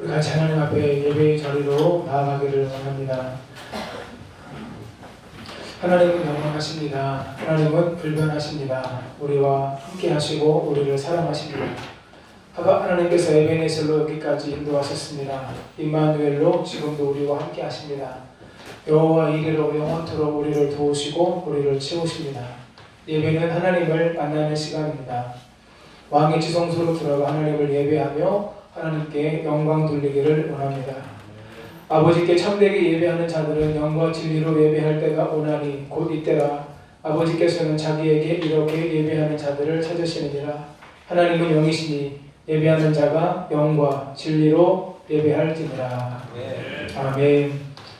우리 같이 하나님 앞에 예배의 자리로 나아가기를 원합니다. 하나님은 영원하십니다. 하나님은 불변하십니다. 우리와 함께 하시고 우리를 사랑하십니다. 하나님께서 에베네셀로 여기까지 인도하셨습니다. 임마누엘로 지금도 우리와 함께 하십니다. 여호와 이르로 영원토록 우리를 도우시고 우리를 채우십니다. 예배는 하나님을 만나는 시간입니다. 왕의 지성소로 들어가 하나님을 예배하며 하나님께 영광 돌리기를 원합니다. 아버지께 참되게 예배하는 자들은 영과 진리로 예배할 때가 오나니 곧 이때라. 아버지께서는 자기에게 이렇게 예배하는 자들을 찾으시느니라. 하나님은 영이시니 예배하는 자가 영과 진리로 예배할지니라. 아멘.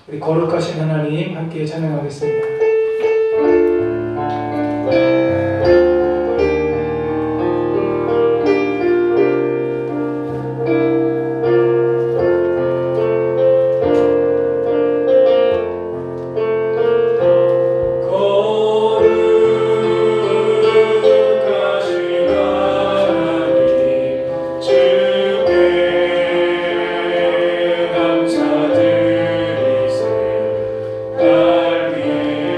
우리 거룩하신 하나님 함께 찬양하겠습니다. 감사드리세 날 위해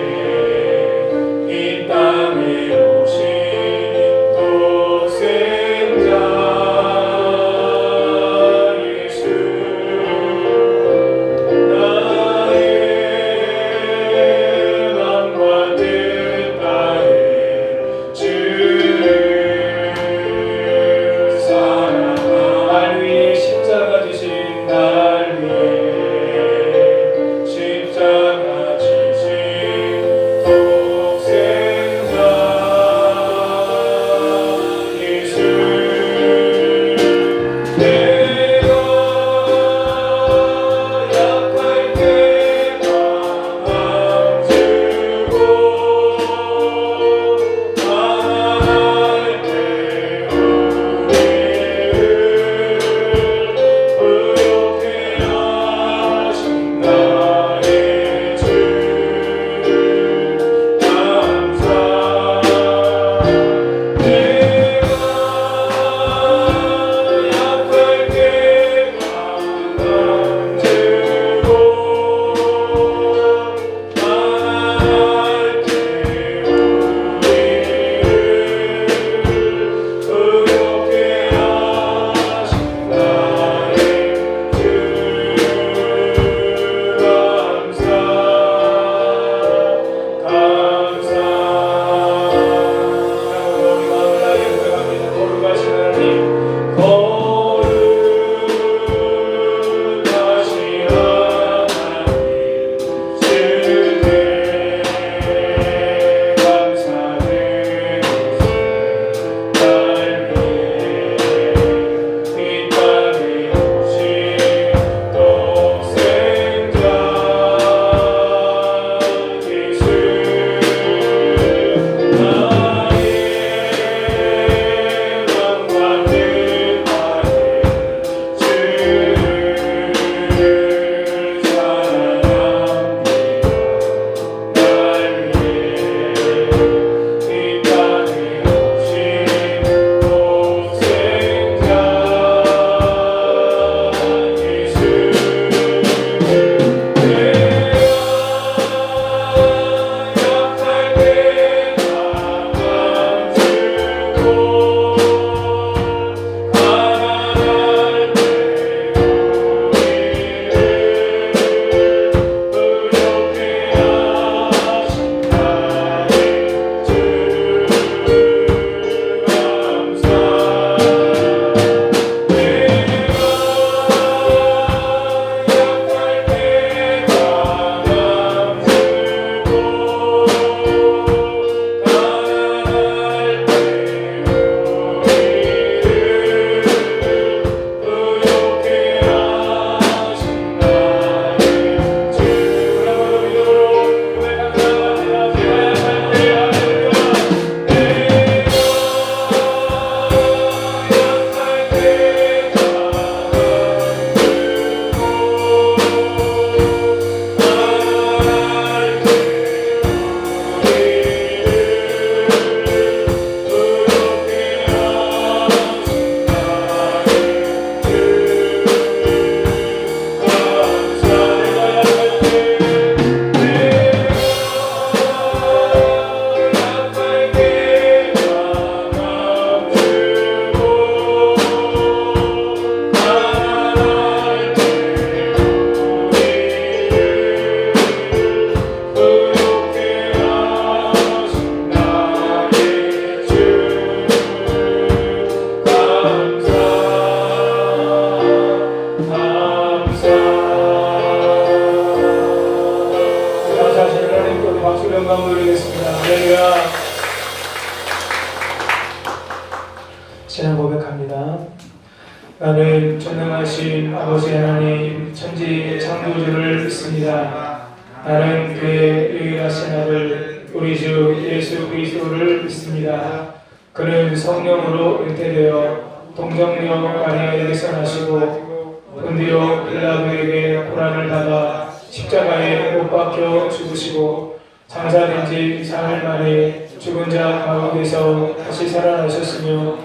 전능하신 아버지 하나님 천지 창조주를 믿습니다. 나는 그의 유일하신 아들 우리 주 예수 그리스도를 믿습니다. 그는 성령으로 잉태되어 동정녀 마리아에게서 나시고 본디오 빌라도에게 고난을 받아 십자가에 못 박혀 죽으시고 장사된 지 사흘 만에 죽은 자 가운데서 다시 살아나셨으며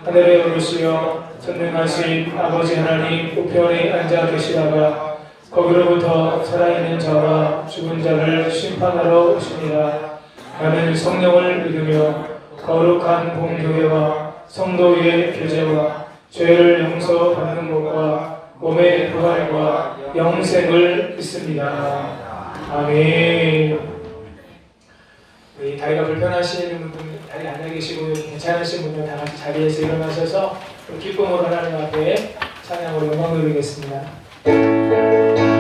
하늘에 오르시어 전능하신 아버지 하나님 우편에 앉아 계시다가 거기로부터 살아있는 자와 죽은 자를 심판하러 오십니다. 나는 성령을 믿으며 거룩한 공교회와 성도의 교제와 죄를 용서받는 것과 몸의 부활과 영생을 믿습니다. 아멘. 우리 다리가 불편하신 분들, 다리 앉아 계시고 괜찮으신 분들 다 같이 자리에서 일어나셔서 기쁨으로 하나님 앞에 찬양으로 영광 돌리겠습니다. 난 영원한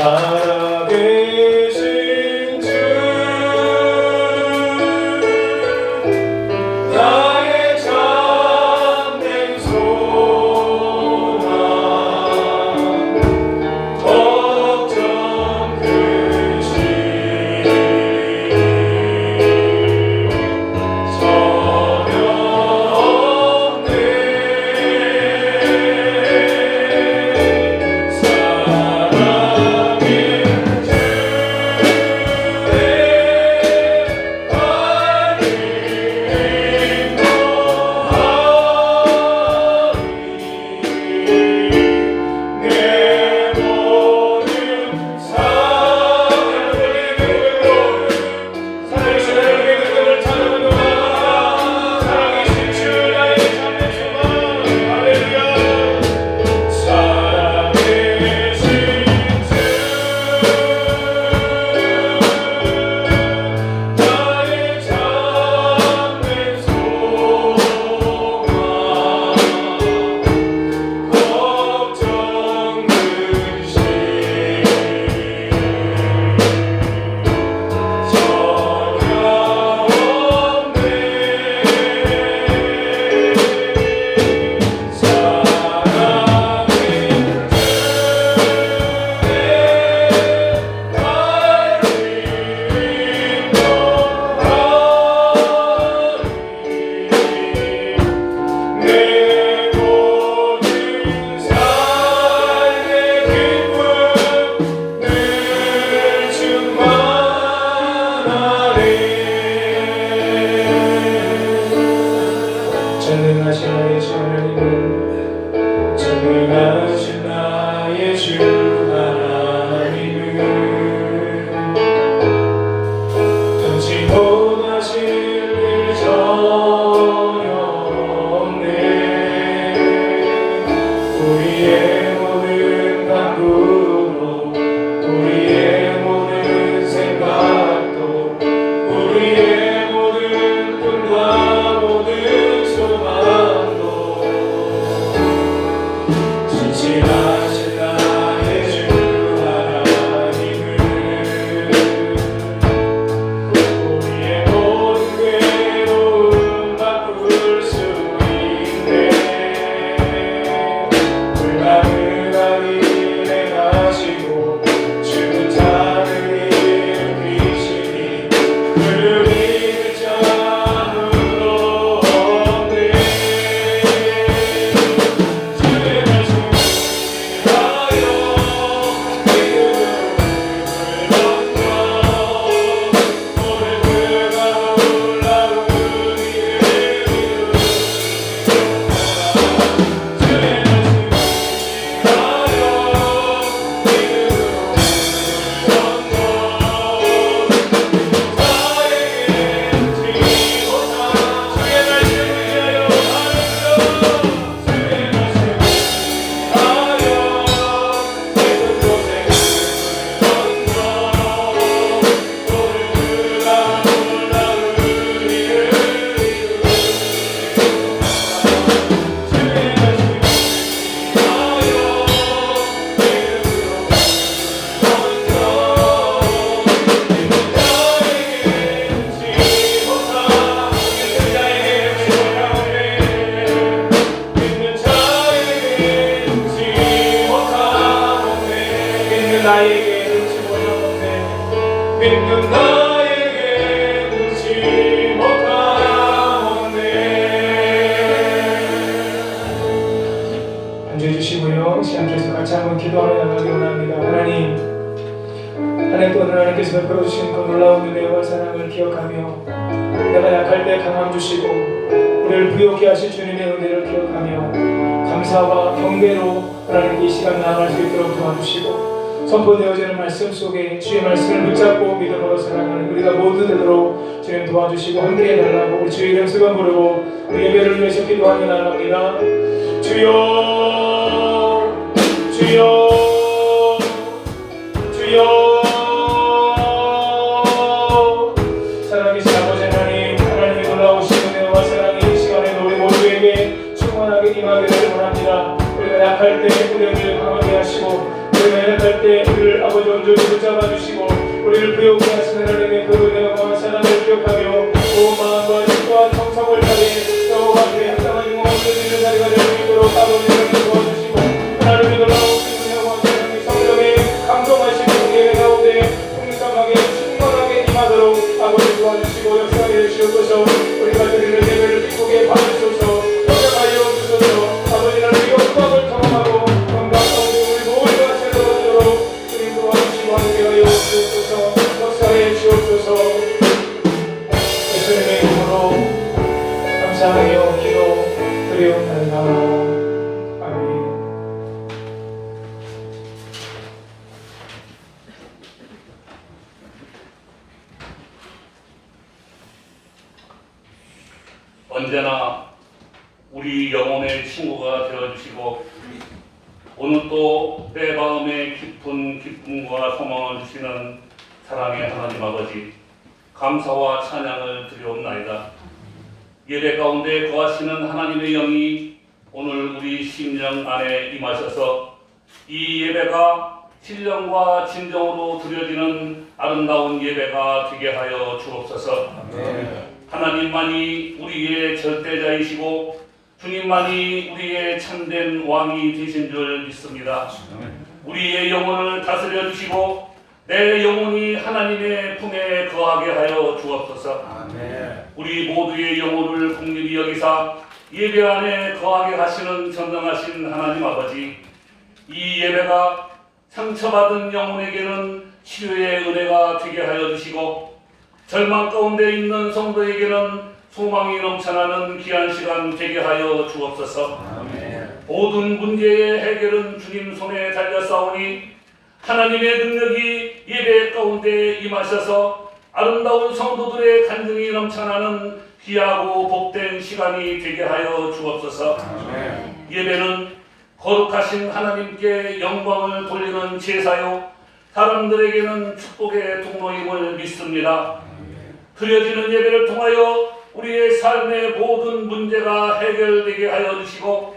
살아계신 주 나의 참된 소망 걱정 근심 전혀 없네 전능하신 나의 주 하나님은 전능하신 나의 주 하나님은 눈치 못하실 일 전혀 없네 우리의 모든 간구도 우리의 모든 생각도 우리의 모든 꿈과 모든 소망도 진실하신 나의 주 하나님은 우리의 모든 괴로움 바꿀 수 있네 불가능한 일을 행하시고 죽은 자를 일으키시니 그를 믿을 자 아무도 없네 주의 말씀 하여 오늘 그가 올라오는 이를 주의 말씀 나에게 눈치 못하네 믿는 나에게 눈치 못하네 앉아 주시고요 시간께서 같이 한번 기도하며 나가기 원합니다. 하나님 또 오늘 하나님께서 베풀어 주신 그 놀라운 은혜와 사랑을 기억하며 내가 약할 때 강함 주시고 우리를 부요케 하실 주님의 은혜를 기억하며 감사와 경배로 하나님께 이 시간 나아갈 수 있도록 도와주시고 선포되어지는 말씀 속에 주의 말씀을 붙잡고 믿음으로 살아가는 우리가 모두 되도록 주님 도와주시고 함께 해달라고 우리 주의 이름 쓰고 부르고 우리 예배를 위해서 기도하며 나갑니다. 주여 주여 주여 살아계신 아버지 하나님 하나님의 놀라우신 은혜와 사랑이 이 시간에 우리 모두에게 충만하게 임하기를 원합니다. 우리가 약할 때 우리를 강하게 하시고 우리가 연약할 때 우리를 아버지 감사하며 기도 드리옵나이다. 아멘. 언제나 우리 영혼의 친구가 되어주시고 오늘 또 내 마음에 깊은 기쁨과 소망을 주시는 사랑의 하나님 아버지, 감사와 찬양을 드리옵나이다. 예배 가운데 거하시는 하나님의 영이 오늘 우리 심령 안에 임하셔서 이 예배가 신령과 진정으로 드려지는 아름다운 예배가 되게 하여 주옵소서. 하나님만이 우리의 절대자이시고 주님만이 우리의 참된 왕이 되신 줄 믿습니다. 우리의 영혼을 다스려 주시고 내 영혼이 하나님의 품에 거하게 하여 주옵소서. 우리 모두의 영혼을 긍휼히 여기사 예배 안에 거하게 하시는 전능하신 하나님 아버지, 이 예배가 상처받은 영혼에게는 치료의 은혜가 되게 하여 주시고 절망 가운데 있는 성도에게는 소망이 넘쳐나는 귀한 시간 되게 하여 주옵소서. 모든 문제의 해결은 주님 손에 달렸사오니 하나님의 능력이 예배 가운데 임하셔서 아름다운 성도들의 간증이 넘쳐나는 귀하고 복된 시간이 되게 하여 주옵소서. 예배는 거룩하신 하나님께 영광을 돌리는 제사요 사람들에게는 축복의 통로임을 믿습니다. 드려지는 예배를 통하여 우리의 삶의 모든 문제가 해결되게 하여 주시고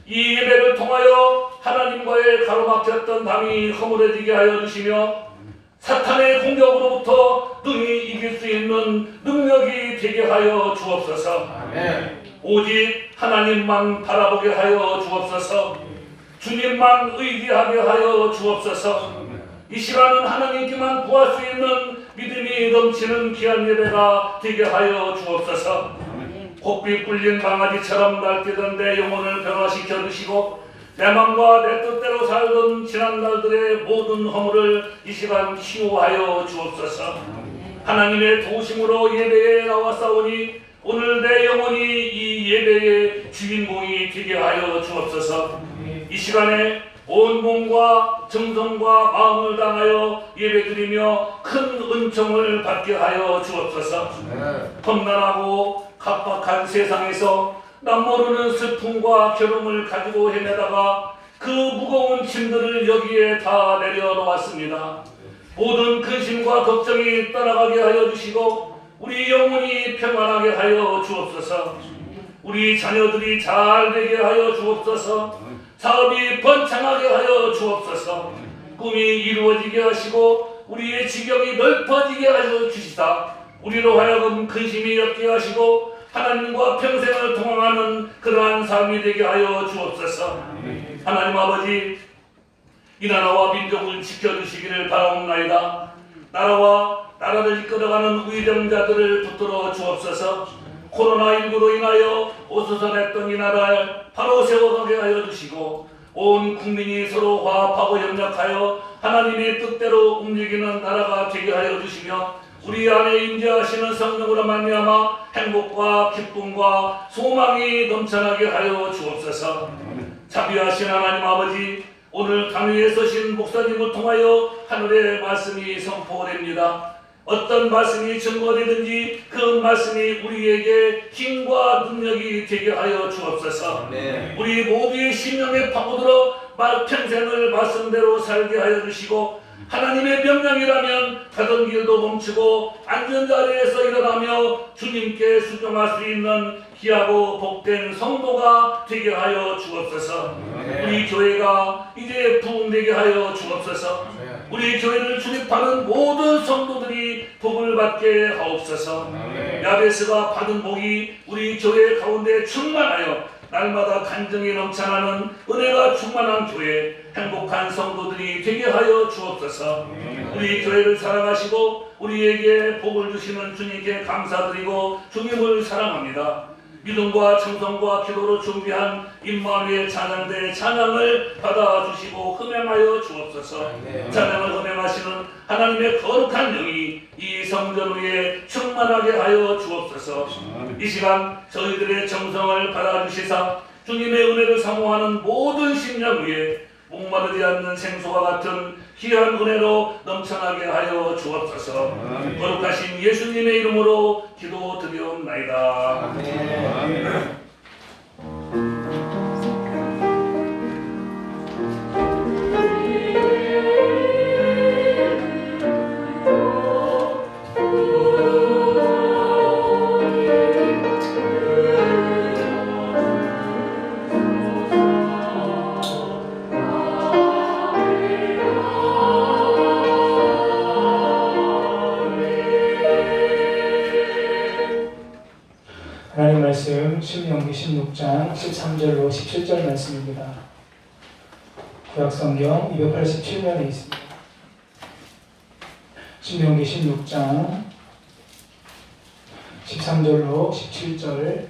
이 예배를 통하여 하나님과의 가로막혔던 담이 허물어지게 하여 주시며 사탄의 공격으로부터 능히 이길 수 있는 능력이 되게 하여 주옵소서. 오직 하나님만 바라보게 하여 주옵소서. 주님만 의지하게 하여 주옵소서. 이 시간은 하나님께만 구할 수 있는 믿음이 넘치는 귀한 예배가 되게 하여 주옵소서. 곱비 뿔린 강아지처럼 날뛰던 내 영혼을 변화시켜 주시고 내 맘과 내 뜻대로 살던 지난 날들의 모든 허물을 이 시간 치유하여 주옵소서. 하나님의 도우심으로 예배에 나왔사오니 오늘 내 영혼이 이 예배의 주인공이 되게 하여 주옵소서. 이 시간에 온 몸과 정성과 마음을 다하여 예배드리며 큰 은총을 받게 하여 주옵소서. 험난하고 각박한 세상에서 남모르는 슬픔과 괴로움을 가지고 헤매다가 그 무거운 짐들을 여기에 다 내려놓았습니다. 모든 근심과 걱정이 떠나가게 하여 주시고 우리 영혼이 평안하게 하여 주옵소서. 우리 자녀들이 잘 되게 하여 주옵소서. 사업이 번창하게 하여 주옵소서. 꿈이 이루어지게 하시고 우리의 지경이 넓어지게 하여 주시사 우리로 하여금 근심이 없게 하시고 하나님과 평생을 동행하는 그러한 삶이 되게 하여 주옵소서. 하나님 아버지, 이 나라와 민족을 지켜주시기를 바라옵나이다. 나라와 나라를 이끌어가는 위정자들을 붙들어 주옵소서. 코로나19로 인하여 오수선했던 이 나라를 바로 세워가게 하여 주시고 온 국민이 서로 화합하고 협력하여 하나님의 뜻대로 움직이는 나라가 되게 하여 주시며 우리 안에 임재하시는 성령으로 말미암아 행복과 기쁨과 소망이 넘쳐나게 하여 주옵소서. 자비하신 하나님 아버지, 오늘 강의에 서신 목사님을 통하여 하늘의 말씀이 선포됩니다. 어떤 말씀이 증거되든지 그 말씀이 우리에게 힘과 능력이 되게 하여 주옵소서. 우리 모두의 심령에 파고들어 평생을 말씀대로 살게 하여 주시고 하나님의 명령이라면 가던 길도 멈추고 앉은 자리에서 일어나며 주님께 순종할 수 있는 귀하고 복된 성도가 되게 하여 주옵소서. 우리 교회가 이제 부흥되게 하여 주옵소서. 우리 교회를 출입하는 모든 성도들이 복을 받게 하옵소서. 야베스가 받은 복이 우리 교회 가운데 충만하여 날마다 간증이 넘쳐나는 은혜가 충만한 교회, 행복한 성도들이 되게 하여 주옵소서. 우리 교회를 사랑하시고 우리에게 복을 주시는 주님께 감사드리고 주님을 사랑합니다. 믿음과 충성과 기도로 준비한 임마누엘 찬양대 찬양을 받아주시고 흠행하여 주옵소서. 찬양을 흠행하시는 하나님의 거룩한 영이 이 성전 위에 충만하게 하여 주옵소서. 이 시간 저희들의 정성을 받아주시사 주님의 은혜를 사모하는 모든 심령 위에 목마르지 않는 생수와 같은 귀한 은혜로 넘쳐나게 하여 주옵소서. 거룩하신 예수님의 이름으로 기도드리옵나이다. 아멘. 하나님 말씀 신명기 16장 13절로 17절 말씀입니다. 구약성경 287면에 있습니다. 신명기 16장 13절로 17절.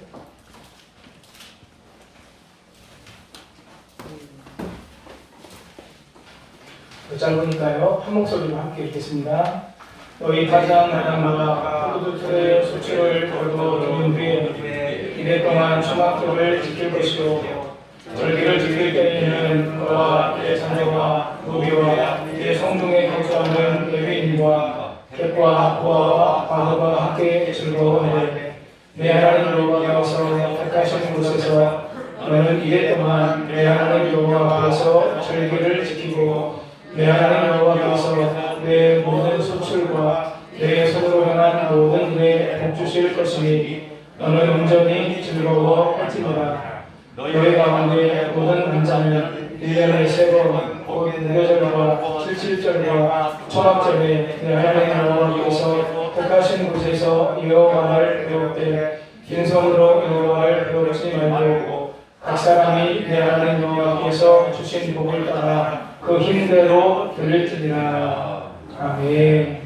짧으니까요 한 목소리로 함께 읽겠습니다. 너희 가장 나당마다 포도주의 수치를 거두어 뒤에 이래 동안 초막절을 지킬 것이요 절기를 지킬 때에는 너와 내 자녀와 노비와 내 성중에 거주하는 레위인과 객과 고아와 과부가 함께 즐거워하되 내 하나님 여호와께서 택하신 곳에서 너는 이래 동안 내 하나님 여호와 앞에서 절기를 지키고 내 하나님 여호와께서 내 모든 수출과 내 손으로 행한 모든 일에 복 주실 것이니 너는 온전히 즐거워할지니라. 너희 가운데 모든 남자는 1년에 3번 곧 무교절과 77절과 초막절에 내 하나님 여호와께서 택하신 곳에서 여호와를 배울 때 빈손으로 여호와를 배우지 말고 각 사람이 내 하나님 여호와께서 주신 복을 따라 그 힘대로 드릴지니라. 아멘.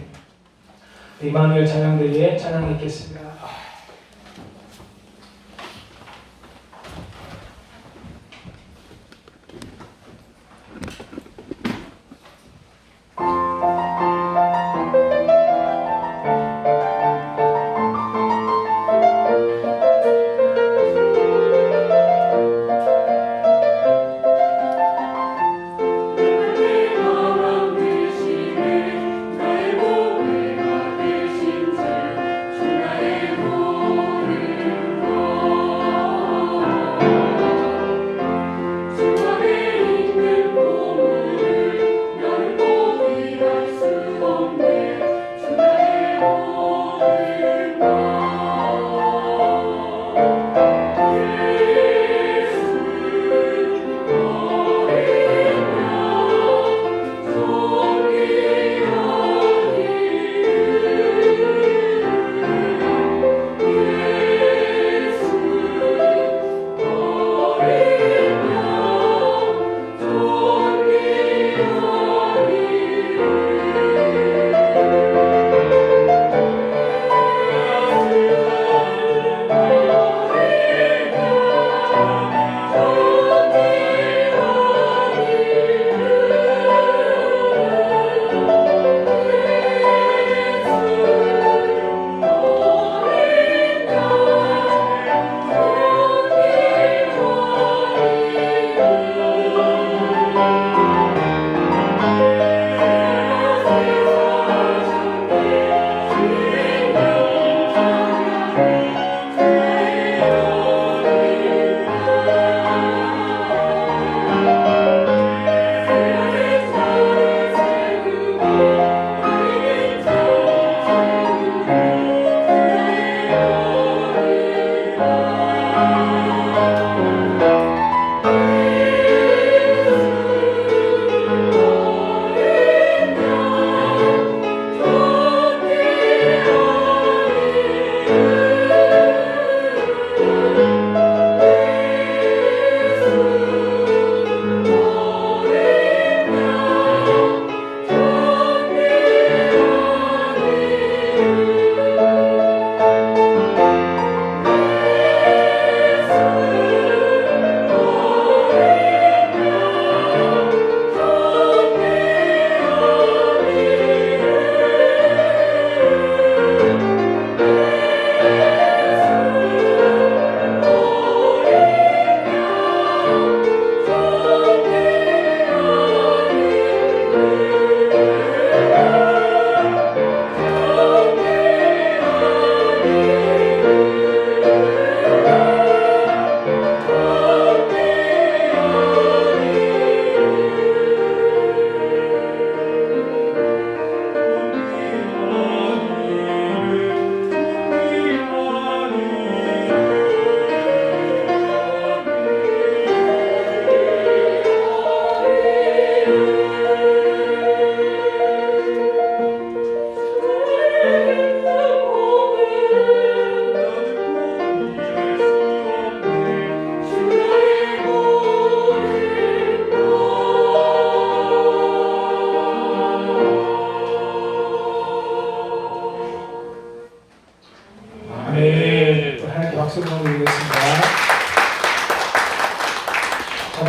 임마누엘 찬양대에 찬양 읽겠습니다. 나의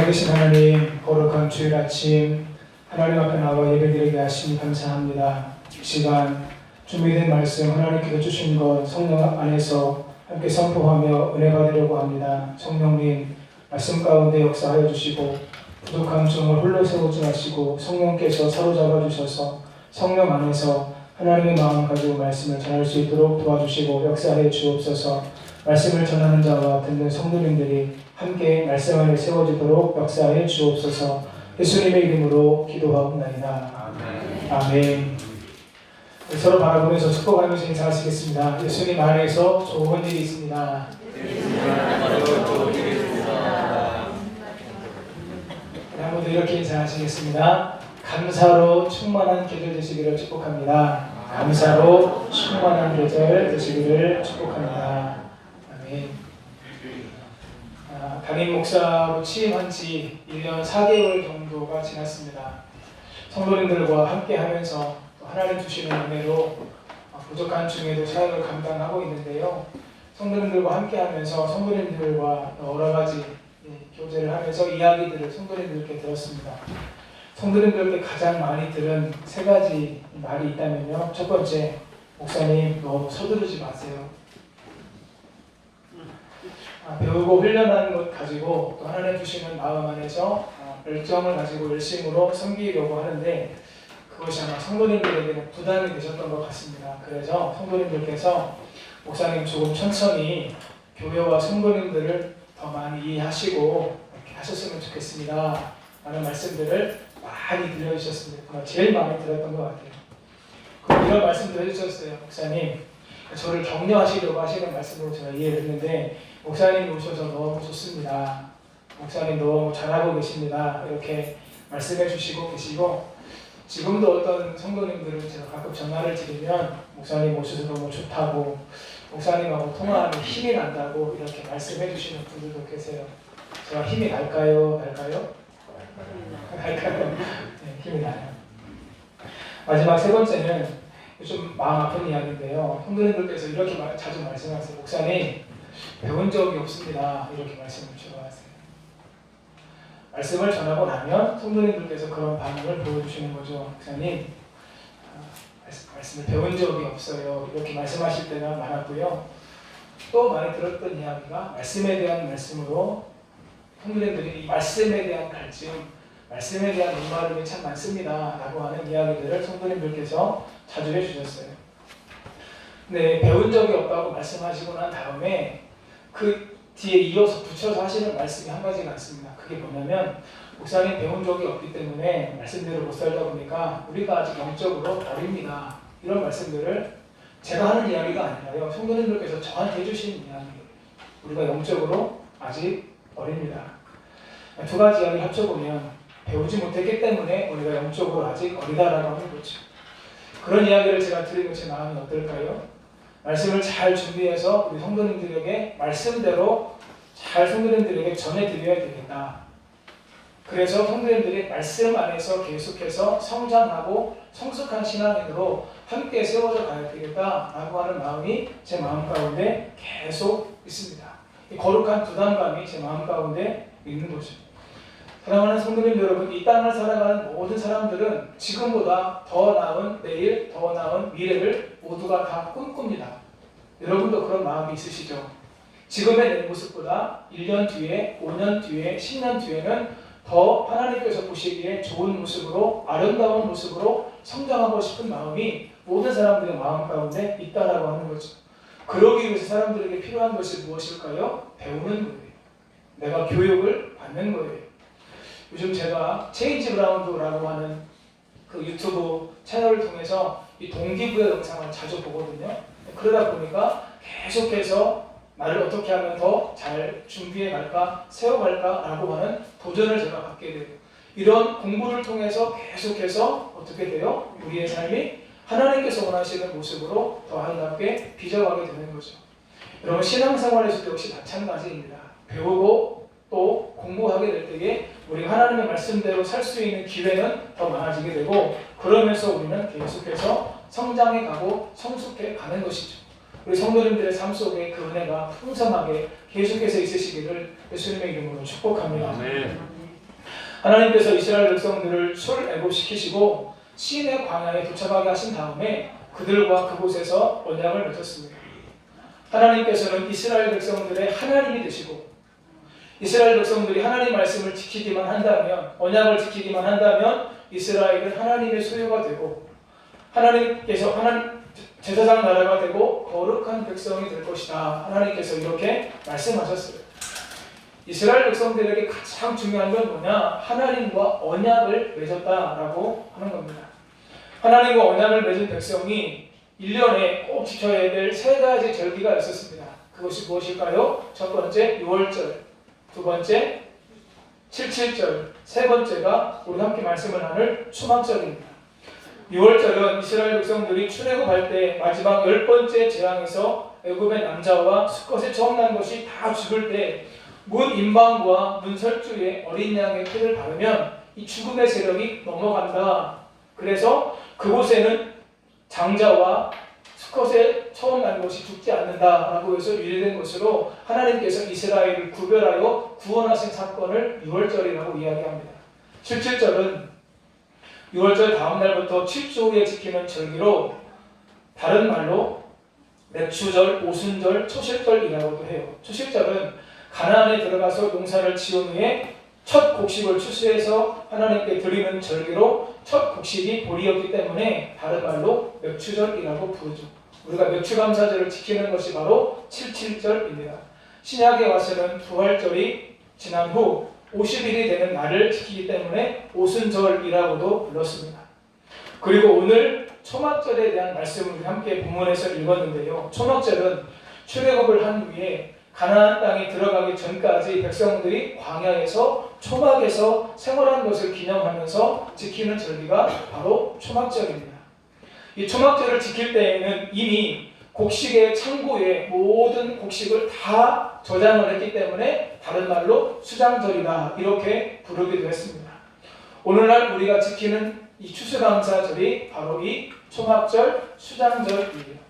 살아계신 하나님, 거룩한 주일 아침 하나님 앞에 나와 예배드리게 하시니 감사합니다. 이 시간 준비된 말씀 하나님께서 주신 것 성령 안에서 함께 선포하며 은혜 받으려고 합니다. 성령님 말씀 가운데 역사하여 주시고 부족한 종을 홀로 세우지 마시고 성령께서 사로잡아 주셔서 성령 안에서 하나님의 마음 가지고 말씀을 전할 수 있도록 도와주시고 역사해 주옵소서. 말씀을 전하는 자와 듣는 성도님들이 함께 말씀 안에 세워지도록 역사해 주옵소서. 예수님의 이름으로 기도하옵나이다. 아멘. 아멘. 서로 바라보면서 축복하면서 인사하시겠습니다. 예수님 안에서 좋은 일이 있습니다. 한번더 이렇게 인사하시겠습니다. 감사로 충만한 계절 되시기를 축복합니다. 감사로 충만한 계절 되시기를 축복합니다. 아멘. 담임 목사로 취임한 지 1년 4개월 정도가 지났습니다. 성도님들과 함께 하면서 하나님 주시는 은혜로 부족한 중에도 사역을 감당하고 있는데요. 성도님들과 함께 하면서 성도님들과 여러 가지 교제를 하면서 이야기들을 성도님들께 들었습니다. 성도님들께 가장 많이 들은 세 가지 말이 있다면요. 첫 번째, 목사님 너무 서두르지 마세요. 배우고 훈련하는 것 가지고 또 하나님 주시는 마음 안에서 열정을 가지고 열심으로 섬기려고 하는데 그것이 아마 성도님들에게는 부담이 되셨던 것 같습니다. 그래서 성도님들께서 목사님 조금 천천히 교회와 성도님들을 더 많이 이해하시고 이렇게 하셨으면 좋겠습니다. 라는 말씀들을 많이 들려주셨습니다. 제일 많이 들었던 것 같아요. 그럼 이런 말씀도 해주셨어요. 목사님 저를 격려하시려고 하시는 말씀으로 제가 이해를 했는데 목사님 오셔서 너무 좋습니다. 목사님 너무 잘하고 계십니다. 이렇게 말씀해 주시고 계시고 지금도 어떤 성도님들은 제가 가끔 전화를 드리면 목사님 오셔서 너무 좋다고 목사님하고 통화하면 힘이 난다고 이렇게 말씀해 주시는 분들도 계세요. 제가 힘이 날까요? 날까요? 날까요? 네, 힘이 나요. 마지막 세 번째는 좀 마음 아픈 이야기인데요. 성도님들께서 이렇게 자주 말씀하세요. 목사님 배운 적이 없습니다. 이렇게 말씀을 주고하세요. 말씀을 전하고 나면 성도님들께서 그런 반응을 보여주시는 거죠. 목사님 말씀을 배운 적이 없어요. 이렇게 말씀하실 때가 많았고요. 또 많이 들었던 이야기가 말씀에 대한 말씀으로 성도님들이 이 말씀에 대한 갈증, 말씀에 대한 목마름이 참 많습니다. 라고 하는 이야기들을 성도님들께서 자주 해주셨어요. 네, 배운 적이 없다고 말씀하시고 난 다음에 그 뒤에 이어서 붙여서 하시는 말씀이 한 가지가 있습니다. 그게 뭐냐면 목사님 배운 적이 없기 때문에 말씀대로 못 살다 보니까 우리가 아직 영적으로 어립니다. 이런 말씀들을 제가 하는 이야기가 아니라요. 성도님들께서 저한테 해주신 이야기예요. 우리가 영적으로 아직 어립니다. 두 가지 이야기를 합쳐보면 배우지 못했기 때문에 우리가 영적으로 아직 어리다라고 하는 거죠. 그런 이야기를 제가 들으면 제 마음이 어떨까요? 말씀을 잘 준비해서 우리 성도님들에게 말씀대로 잘 성도님들에게 전해드려야 되겠다. 그래서 성도님들이 말씀 안에서 계속해서 성장하고 성숙한 신앙인으로 함께 세워져 가야 되겠다라고 하는 마음이 제 마음 가운데 계속 있습니다. 이 거룩한 부담감이 제 마음 가운데 있는 거죠. 사랑하는 성도님 여러분, 이 땅을 살아가는 모든 사람들은 지금보다 더 나은 내일, 더 나은 미래를 모두가 다 꿈꿉니다. 여러분도 그런 마음이 있으시죠? 지금의 내 모습보다 1년 뒤에, 5년 뒤에, 10년 뒤에는 더 하나님께서 보시기에 좋은 모습으로, 아름다운 모습으로 성장하고 싶은 마음이 모든 사람들의 마음 가운데 있다라고 하는 거죠. 그러기 위해서 사람들에게 필요한 것이 무엇일까요? 배우는 거예요. 내가 교육을 받는 거예요. 요즘 제가 체인지 브라운드라고 하는 그 유튜브 채널을 통해서 이 동기부여 영상을 자주 보거든요. 그러다 보니까 계속해서 나를 어떻게 하면 더 잘 준비해 갈까, 세워갈까 라고 하는 도전을 제가 받게 돼요. 이런 공부를 통해서 계속해서 어떻게 돼요? 우리의 삶이 하나님께서 원하시는 모습으로 더 아름답게 빚어가게 되는 거죠. 여러분 신앙생활에서도 역시 마찬가지입니다. 배우고 또 공부하게 될 때에 우리가 하나님의 말씀대로 살 수 있는 기회는 더 많아지게 되고 그러면서 우리는 계속해서 성장해 가고 성숙해 가는 것이죠. 우리 성도님들의 삶 속에 그 은혜가 풍성하게 계속해서 있으시기를 예수님의 이름으로 축복합니다. 아멘. 하나님께서 이스라엘 백성들을 출애굽시키시고 시내 광야에 도착하게 하신 다음에 그들과 그곳에서 언약을 맺었습니다. 하나님께서는 이스라엘 백성들의 하나님이 되시고 이스라엘 백성들이 하나님 말씀을 지키기만 한다면, 언약을 지키기만 한다면 이스라엘은 하나님의 소유가 되고 하나님께서 제사장 나라가 되고 거룩한 백성이 될 것이다. 하나님께서 이렇게 말씀하셨어요. 이스라엘 백성들에게 가장 중요한 건 뭐냐? 하나님과 언약을 맺었다라고 하는 겁니다. 하나님과 언약을 맺은 백성이 1년에 꼭 지켜야 될 3가지 절기가 있었습니다. 그것이 무엇일까요? 첫 번째 6월절, 두 번째 7.7절, 세 번째가 우리 함께 말씀을 나눌 초막절입니다. 6월절은 이스라엘 백성들이 출애굽할 때 마지막 10번째 재앙에서 애굽의 남자와 수컷에 처음 난 것이 다 죽을 때 문 임방과 문 설주에 어린 양의 피를 바르면 이 죽음의 세력이 넘어간다. 그래서 그곳에는 장자와 수컷에 처음 난 것이 죽지 않는다라고 해서 유래된 것으로 하나님께서 이스라엘을 구별하여 구원하신 사건을 6월절이라고 이야기합니다. 7.7절은 6월절 다음 날부터 7주 후에 지키는 절기로 다른 말로 맥추절, 오순절, 초실절이라고도 해요. 초실절은 가나안에 들어가서 농사를 지은 후에 첫 곡식을 추수해서 하나님께 드리는 절기로 첫 곡식이 보리였기 때문에 다른 말로 맥추절이라고 부르죠. 우리가 맥추감사절을 지키는 것이 바로 7.7절입니다. 신약에 와서는 부활절이 지난 후 50일이 되는 날을 지키기 때문에 오순절이라고도 불렀습니다. 그리고 오늘 초막절에 대한 말씀을 함께 본문에서 읽었는데요. 초막절은 출애굽을 한 후에 가나안 땅에 들어가기 전까지 백성들이 광야에서 초막에서 생활한 것을 기념하면서 지키는 절기가 바로 초막절입니다. 이 초막절을 지킬 때에는 이미 곡식의 창고에 모든 곡식을 다 저장을 했기 때문에 다른 말로 수장절이다 이렇게 부르기도 했습니다. 오늘날 우리가 지키는 이 추수감사절이 바로 이 초막절, 수장절입니다.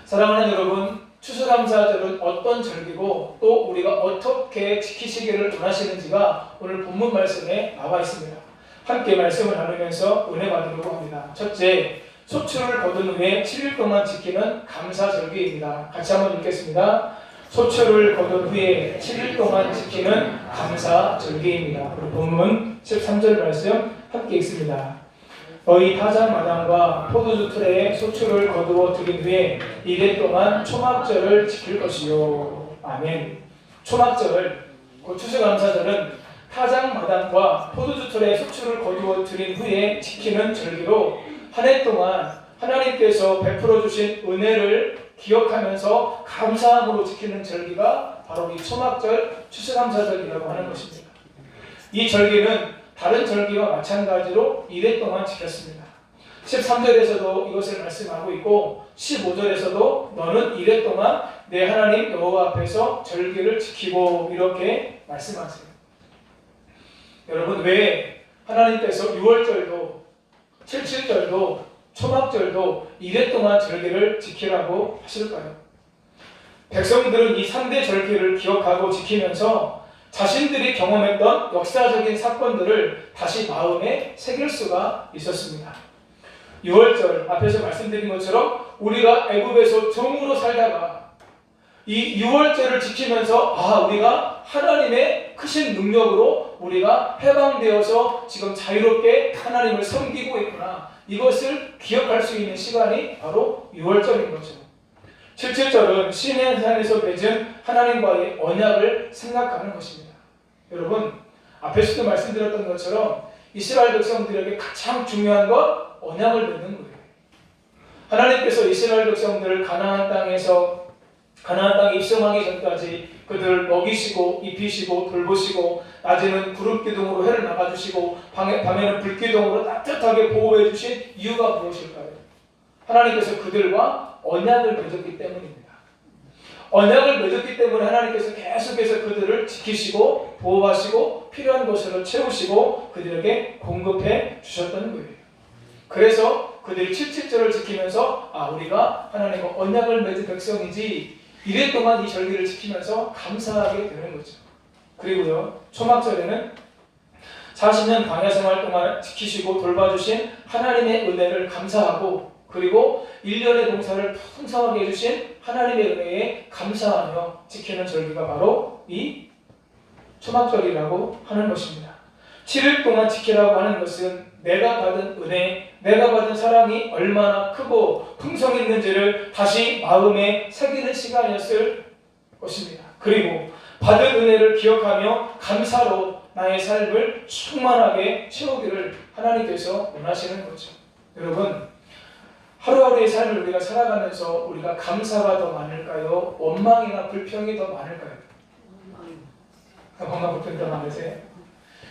사랑하는 여러분, 추수감사절은 어떤 절기고 또 우리가 어떻게 지키시기를 원하시는지가 오늘 본문 말씀에 나와 있습니다. 함께 말씀을 나누면서 은혜 받으려고 합니다. 첫째, 소출을 거둔 후에 7일 동안 지키는 감사절기입니다. 같이 한번 읽겠습니다. 소출을 거둔 후에 7일 동안 지키는 감사절기입니다. 우리 본문 13절 말씀 함께 읽습니다. 너희 타작마당과 포도주 틀에 소출을 거두어 드린 후에 이래 동안 초막절을 지킬 것이요. 아멘. 초막절, 그 추수감사절은 타작마당과 포도주 틀에 소출을 거두어 드린 후에 지키는 절기로 한 해 동안 하나님께서 베풀어 주신 은혜를 기억하면서 감사함으로 지키는 절기가 바로 이 초막절, 추수감사절이라고 하는 것입니다. 이 절기는 다른 절기와 마찬가지로 이래 동안 지켰습니다. 13절에서도 이것을 말씀하고 있고 15절에서도 너는 이래 동안 내 하나님 여호와 앞에서 절기를 지키고 이렇게 말씀하세요. 여러분, 왜 하나님께서 6월절도 7.7절도 초막절도 이래 동안 절기를 지키라고 하실까요? 백성들은 이 3대 절기를 기억하고 지키면서 자신들이 경험했던 역사적인 사건들을 다시 마음에 새길 수가 있었습니다. 6월절, 앞에서 말씀드린 것처럼 우리가 애굽에서 종으로 살다가 이 6월절을 지키면서 우리가 하나님의 크신 능력으로 우리가 해방되어서 지금 자유롭게 하나님을 섬기고 있구나. 이것을 기억할 수 있는 시간이 바로 6월절인 거죠. 7.7절은 시내산에서 맺은 하나님과의 언약을 생각하는 것입니다. 여러분, 앞에서도 말씀드렸던 것처럼 이스라엘 백성들에게 가장 중요한 건 언약을 맺는 거예요. 하나님께서 이스라엘 백성들을 가나안 땅에 입성하기 전까지 그들을 먹이시고 입히시고 돌보시고 낮에는 구름기둥으로 해를 나가주시고 밤에는 불기둥으로 따뜻하게 보호해 주신 이유가 무엇일까요? 하나님께서 그들과 언약을 맺었기 때문입니다. 언약을 맺었기 때문에 하나님께서 계속해서 그들을 지키시고 보호하시고 필요한 것으로 채우시고 그들에게 공급해 주셨던 거예요. 그래서 그들이 7.7절을 지키면서 우리가 하나님과 언약을 맺은 백성이지 이래 동안 이 절기를 지키면서 감사하게 되는 거죠. 그리고요, 초막절에는 40년 광야 생활 동안 지키시고 돌봐주신 하나님의 은혜를 감사하고 그리고 1년의 봉사를 풍성하게 해주신 하나님의 은혜에 감사하며 지키는 절기가 바로 이 초막절이라고 하는 것입니다. 7일 동안 지키라고 하는 것은 내가 받은 은혜, 내가 받은 사랑이 얼마나 크고 풍성했는지를 다시 마음에 새기는 시간이었을 것입니다. 그리고 받은 은혜를 기억하며 감사로 나의 삶을 충만하게 채우기를 하나님께서 원하시는 거죠. 여러분, 하루하루의 삶을 우리가 살아가면서 우리가 감사가 더 많을까요? 원망이나 불평이 더 많을까요? 원망, 불평이 더 많으세요?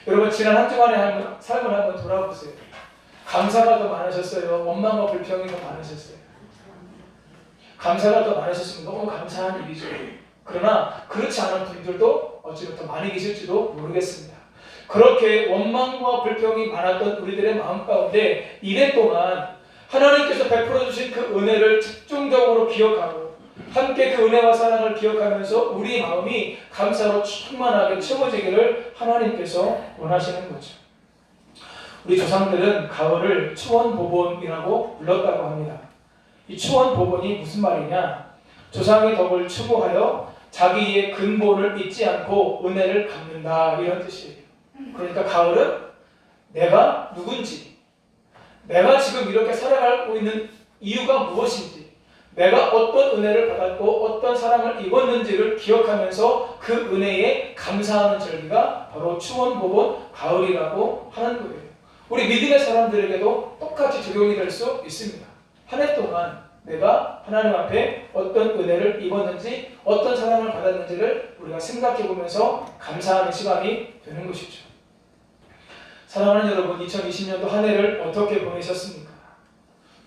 여러분, 지난 한 주간의 삶을 한번 돌아보세요. 감사가 더 많으셨어요? 원망과 불평이 더 많으셨어요? 감사가 더 많으셨으면 너무 감사한 일이죠. 그러나 그렇지 않은 분들도 어찌로 더 많이 계실지도 모르겠습니다. 그렇게 원망과 불평이 많았던 우리들의 마음 가운데 이래 동안 하나님께서 베풀어 주신 그 은혜를 집중적으로 기억하고 함께 그 은혜와 사랑을 기억하면서 우리 마음이 감사로 충만하게 채워지기를 하나님께서 원하시는 거죠. 우리 조상들은 가을을 추원보본이라고 불렀다고 합니다. 이 추원보본이 무슨 말이냐? 조상의 덕을 추구하여 자기의 근본을 잊지 않고 은혜를 갚는다, 이런 뜻이에요. 그러니까 가을은 내가 누군지, 내가 지금 이렇게 살아가고 있는 이유가 무엇인지, 내가 어떤 은혜를 받았고 어떤 사랑을 입었는지를 기억하면서 그 은혜에 감사하는 절기가 바로 추원보본 가을이라고 하는 거예요. 우리 믿음의 사람들에게도 똑같이 적용이 될 수 있습니다. 한 해 동안 내가 하나님 앞에 어떤 은혜를 입었는지 어떤 사랑을 받았는지를 우리가 생각해 보면서 감사하는 시간이 되는 것이죠. 사랑하는 여러분, 2020년도 한 해를 어떻게 보내셨습니까?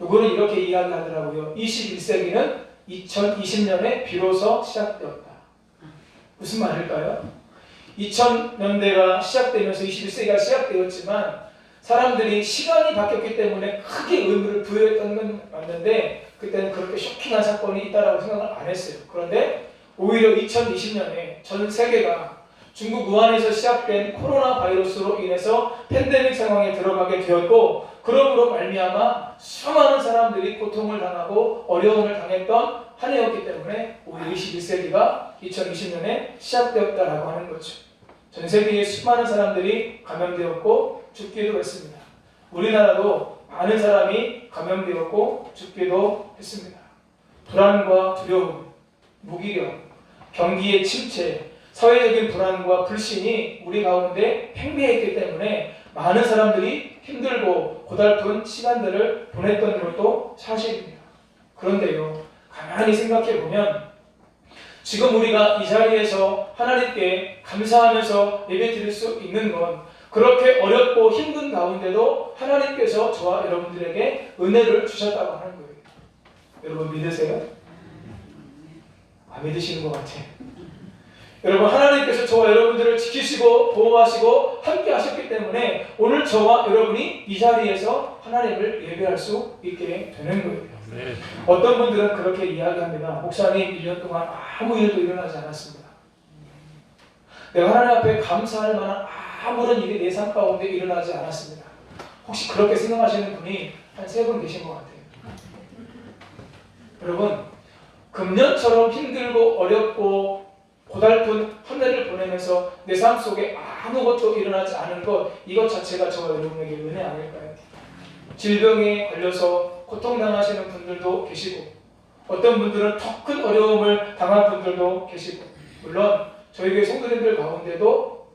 요거는 이렇게 이야기하더라고요. 21세기는 2020년에 비로소 시작되었다. 무슨 말일까요? 2000년대가 시작되면서 21세기가 시작되었지만 사람들이 시간이 바뀌었기 때문에 크게 의미를 부여했던 건 맞는데 그때는 그렇게 쇼킹한 사건이 있다라고 생각을 안 했어요. 그런데 오히려 2020년에 전 세계가 중국 우한에서 시작된 코로나 바이러스로 인해서 팬데믹 상황에 들어가게 되었고 그러므로 말미암아 수많은 사람들이 고통을 당하고 어려움을 당했던 한 해였기 때문에 오히려 21세기가 2020년에 시작되었다라고 하는 거죠. 전 세계의 수많은 사람들이 감염되었고 죽기도 했습니다. 우리나라도 많은 사람이 감염되었고 죽기도 했습니다. 불안과 두려움, 무기력, 경기의 침체, 사회적인 불안과 불신이 우리 가운데 팽배했기 때문에 많은 사람들이 힘들고 고달픈 시간들을 보냈던 것도 사실입니다. 그런데요, 가만히 생각해 보면 지금 우리가 이 자리에서 하나님께 감사하면서 예배드릴 수 있는 건 그렇게 어렵고 힘든 가운데도 하나님께서 저와 여러분들에게 은혜를 주셨다고 하는 거예요. 여러분 믿으세요? 안 믿으시는 것 같아요. 여러분, 하나님께서 저와 여러분들을 지키시고 보호하시고 함께 하셨기 때문에 오늘 저와 여러분이 이 자리에서 하나님을 예배할 수 있게 되는 거예요. 네. 어떤 분들은 그렇게 이야기합니다. 목사님, 1년 동안 아무 일도 일어나지 않았습니다. 내가 하나님 앞에 감사할 만한 아무런 일이 내 삶 가운데 일어나지 않았습니다. 혹시 그렇게 생각하시는 분이 한 3분 계신 것 같아요. 여러분, 금년처럼 힘들고 어렵고 고달픈 한 해를 보내면서 내 삶 속에 아무것도 일어나지 않은 것, 이것 자체가 저와 여러분에게 은혜 아닐까요? 질병에 걸려서 고통당하시는 분들도 계시고 어떤 분들은 더 큰 어려움을 당한 분들도 계시고 물론 저희 교회 성도님들 가운데도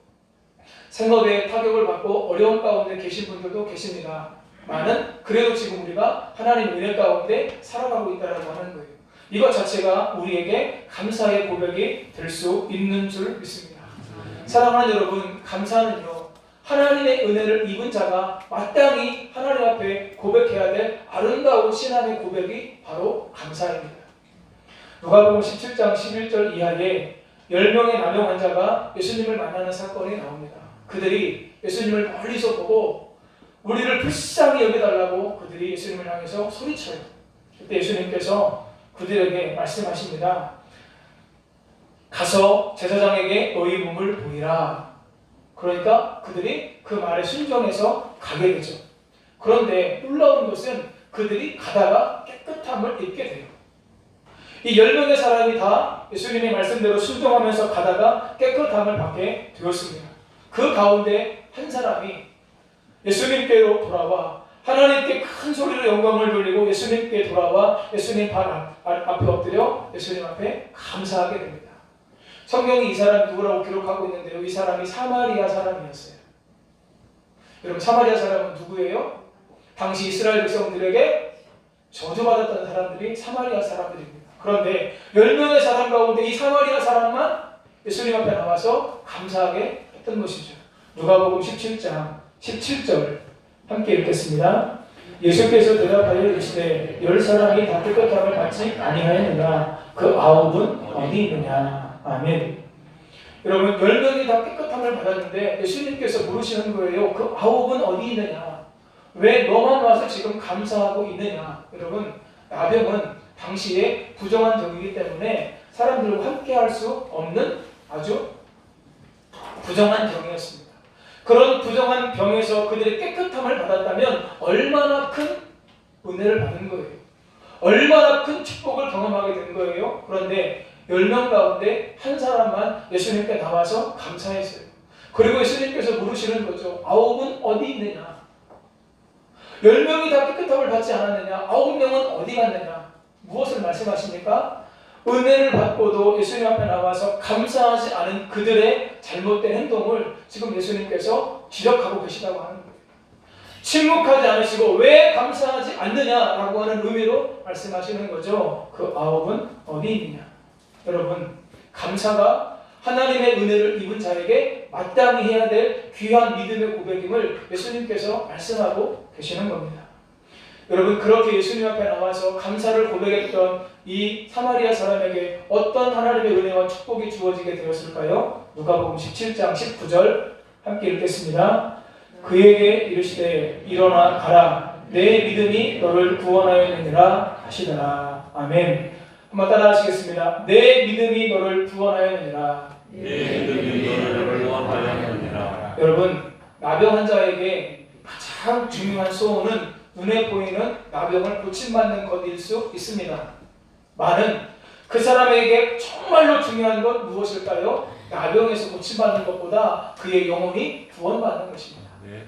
생업에 타격을 받고 어려움 가운데 계신 분들도 계십니다. 많은 그래도 지금 우리가 하나님의 은혜 가운데 살아가고 있다는 거예요. 이것 자체가 우리에게 감사의 고백이 될 수 있는 줄 믿습니다. 사랑하는 여러분, 감사는요, 하나님의 은혜를 입은 자가 마땅히 하나님 앞에 고백해야 될 아름다운 신앙의 고백이 바로 감사입니다. 누가복음 17장 11절 이하에 10명의 남용 환자가 예수님을 만나는 사건이 나옵니다. 그들이 예수님을 멀리서 보고 우리를 불쌍히 여겨달라고 그들이 예수님을 향해서 소리쳐요. 그때 예수님께서 그들에게 말씀하십니다. 가서 제사장에게 너희 몸을 보이라. 그러니까 그들이 그 말에 순종해서 가게 되죠. 그런데 놀라운 것은 그들이 가다가 깨끗함을 입게 돼요. 이 10명의 사람이 다 예수님의 말씀대로 순종하면서 가다가 깨끗함을 받게 되었습니다. 그 가운데 한 사람이 예수님께로 돌아와 하나님께 큰 소리로 영광을 돌리고 예수님께 돌아와 예수님 발 앞에 엎드려 예수님 앞에 감사하게 됩니다. 성경이 이 사람 누구라고 기록하고 있는데요. 이 사람이 사마리아 사람이었어요. 여러분, 사마리아 사람은 누구예요? 당시 이스라엘 백성들에게 저주받았던 사람들이 사마리아 사람들입니다. 그런데 10명의 사람 가운데 이 사마리아 사람만 예수님 앞에 나와서 감사하게 했던 것이죠. 누가복음 17장 17절 함께 읽겠습니다. 예수께서 대답하여 이르시되 10사람이 다 깨끗함을 받지 아니하였느냐 그 9은 어디 있느냐. 아멘. 여러분, 10명이 다 깨끗함을 받았는데 예수님께서 물으시는 거예요. 그 9은 어디 있느냐? 왜 너만 와서 지금 감사하고 있느냐? 여러분, 나병은 당시에 부정한 병이기 때문에 사람들과 함께 할 수 없는 아주 부정한 병이었습니다. 그런 부정한 병에서 그들이 깨끗함을 받았다면 얼마나 큰 은혜를 받은 거예요. 얼마나 큰 축복을 경험하게 된 거예요. 그런데 10명 가운데 한 사람만 예수님께 나와서 감사했어요. 그리고 예수님께서 물으시는 거죠. 9은 어디 있느냐? 10명이 다 깨끗함을 받지 않았느냐? 9명은 어디 갔느냐? 무엇을 말씀하십니까? 은혜를 받고도 예수님 앞에 나와서 감사하지 않은 그들의 잘못된 행동을 지금 예수님께서 지적하고 계시다고 하는 거예요. 침묵하지 않으시고 왜 감사하지 않느냐라고 하는 의미로 말씀하시는 거죠. 그 9은 어디 있느냐? 여러분, 감사가 하나님의 은혜를 입은 자에게 마땅히 해야 될 귀한 믿음의 고백임을 예수님께서 말씀하고 계시는 겁니다. 여러분, 그렇게 예수님 앞에 나와서 감사를 고백했던 이 사마리아 사람에게 어떤 하나님의 은혜와 축복이 주어지게 되었을까요? 누가복음 17장 19절 함께 읽겠습니다. 그에게 이르시되 일어나 가라 내 믿음이 너를 구원하였느니라 하시더라. 아멘. 한번 따라 하시겠습니다. 내 믿음이 너를 구원하였느니라. 내 믿음이 너를 구원하였느니라. 여러분, 나병 환자에게 가장 중요한 소원은 눈에 보이는 나병을 고침받는 것일 수 있습니다. 많은 그 사람에게 정말로 중요한 건 무엇일까요? 나병에서 고침받는 것보다 그의 영혼이 구원받는 것입니다. 네.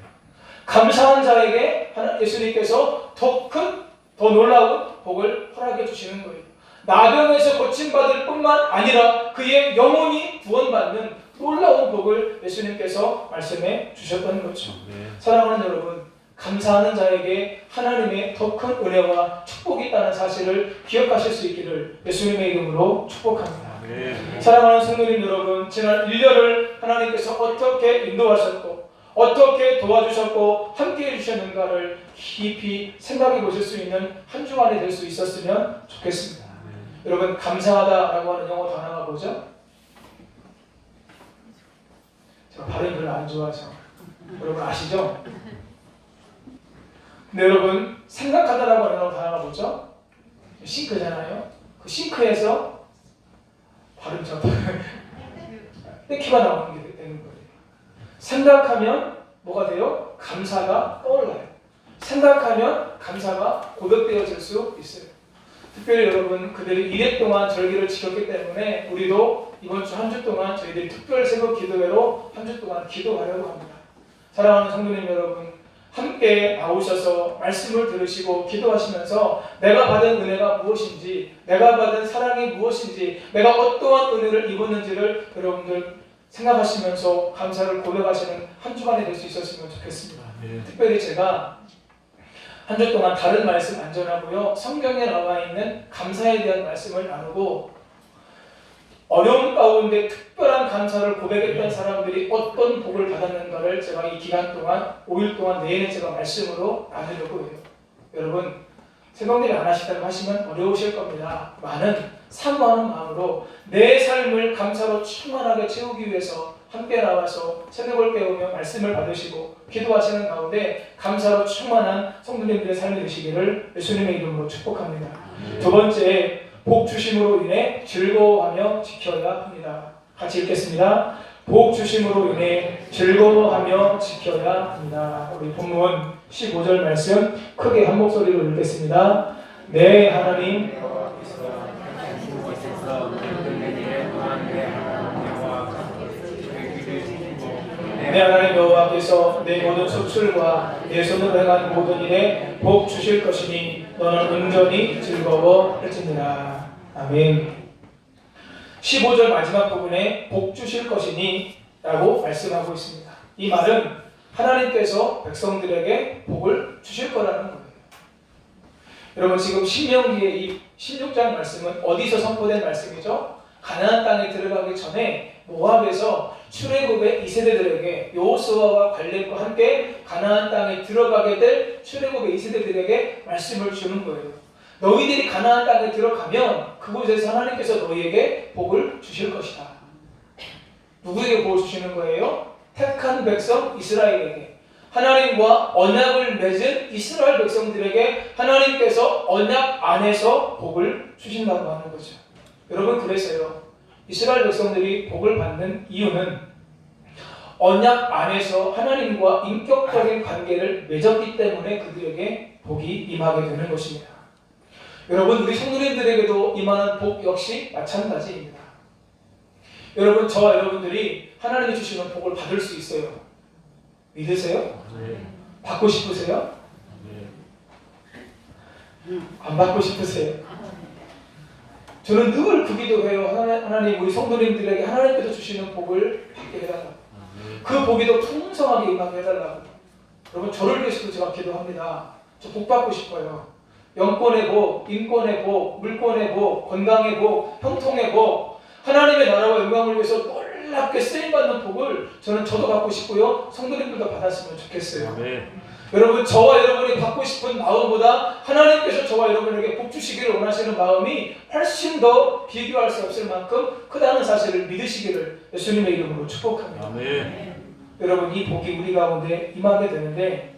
감사한 자에게 예수님께서 더 큰, 더 놀라운 복을 허락해 주시는 거예요. 나병에서 고침받을 뿐만 아니라 그의 영혼이 구원받는 놀라운 복을 예수님께서 말씀해 주셨던 거죠. 네. 사랑하는 여러분, 감사하는 자에게 하나님의 더 큰 은혜와 축복이 있다는 사실을 기억하실 수 있기를 예수님의 이름으로 축복합니다. 네. 사랑하는 성도님 여러분, 지난 1년을 하나님께서 어떻게 인도하셨고 어떻게 도와주셨고 함께해 주셨는가를 깊이 생각해 보실 수 있는 한 주간이 될 수 있었으면 좋겠습니다. 여러분, 감사하다라고 하는 영어 단어가 뭐죠? 제가 발음이 별로 안 좋아서 여러분 아시죠? 근데 여러분, 생각하다라고 하는 단어가 뭐죠? 싱크잖아요. 그 싱크에서 발음 잡고 떼키가 나오는 게 되는 거예요. 생각하면 뭐가 돼요? 감사가 떠올라요. 생각하면 감사가 고백되어질 수 있어요. 특별히 여러분, 그들이 2회 동안 절기를 지켰기 때문에 우리도 이번 주 한 주 동안 저희들이 특별 새벽 기도회로 한 주 동안 기도하려고 합니다. 사랑하는 성도님 여러분, 함께 나오셔서 말씀을 들으시고 기도하시면서 내가 받은 은혜가 무엇인지, 내가 받은 사랑이 무엇인지, 내가 어떠한 은혜를 입었는지를 여러분들 생각하시면서 감사를 고백하시는 한 주간이 될 수 있었으면 좋겠습니다. 네. 특별히 제가 한 주 동안 다른 말씀 안 전하고요, 성경에 나와 있는 감사에 대한 말씀을 나누고 어려운 가운데 특별한 감사를 고백했던 사람들이 어떤 복을 받았는가를 제가 이 기간 동안 5일 동안 내내 제가 말씀으로 나누려고 해요. 여러분, 새벽일을 안 하시다고 하시면 어려우실 겁니다. 많은 사모하는 마음으로 내 삶을 감사로 충만하게 채우기 위해서 함께 나와서 새벽을 깨우며 말씀을 받으시고 기도하시는 가운데 감사로 충만한 성도님들의 삶이 되시기를 예수님의 이름으로 축복합니다. 두 번째, 복 주심으로 인해 즐거워하며 지켜야 합니다. 같이 읽겠습니다. 복 주심으로 인해 즐거워하며 지켜야 합니다. 우리 본문 15절 말씀 크게 한 목소리로 읽겠습니다. 네 하나님 내 하나님 여호와께서 내 모든 수출과 내 손으로 행한 모든 일에 복 주실 것이니 너는 온전히 즐거워할지니라. 아멘. 15절 마지막 부분에 복 주실 것이니 라고 말씀하고 있습니다. 이 말은 하나님께서 백성들에게 복을 주실 거라는 거예요. 여러분 지금 신명기의 이 16장 말씀은 어디서 선포된 말씀이죠? 가나안 땅에 들어가기 전에 모압에서 출애굽의 2세대들에게 여호수아와 갈렙과 함께 가나안 땅에 들어가게 될 출애굽의 2세대들에게 말씀을 주는 거예요. 너희들이 가나안 땅에 들어가면 그곳에서 하나님께서 너희에게 복을 주실 것이다. 누구에게 복을 주시는 거예요? 택한 백성 이스라엘에게. 하나님과 언약을 맺은 이스라엘 백성들에게 하나님께서 언약 안에서 복을 주신다고 하는 거죠. 여러분 그래서요. 이스라엘 백성들이 복을 받는 이유는 언약 안에서 하나님과 인격적인 관계를 맺었기 때문에 그들에게 복이 임하게 되는 것입니다. 여러분 우리 성도님들에게도 임하는 복 역시 마찬가지입니다. 여러분 저와 여러분들이 하나님이 주시는 복을 받을 수 있어요. 믿으세요? 네. 받고 싶으세요? 네. 안 받고 싶으세요? 저는 늘 그 기도해요. 하나님 우리 성도님들에게 하나님께서 주시는 복을 받게 해달라고. 그 복이 더 풍성하게 임하게 해달라고. 여러분 저를 위해서도 제가 기도합니다. 저 복 받고 싶어요. 영권의 복, 인권의 복, 물권의 복, 건강의 복, 형통의 복, 하나님의 나라와 영광을 위해서 놀랍게 쓰임받는 복을 저도 받고 싶고요. 성도님들도 받았으면 좋겠어요. 네. 여러분 저와 여러분이 받고 싶은 마음보다 하나님께서 저와 여러분에게 복 주시기를 원하시는 마음이 훨씬 더 비교할 수 없을 만큼 크다는 사실을 믿으시기를 예수님의 이름으로 축복합니다. 아멘. 여러분 이 복이 우리 가운데 임하게 되는데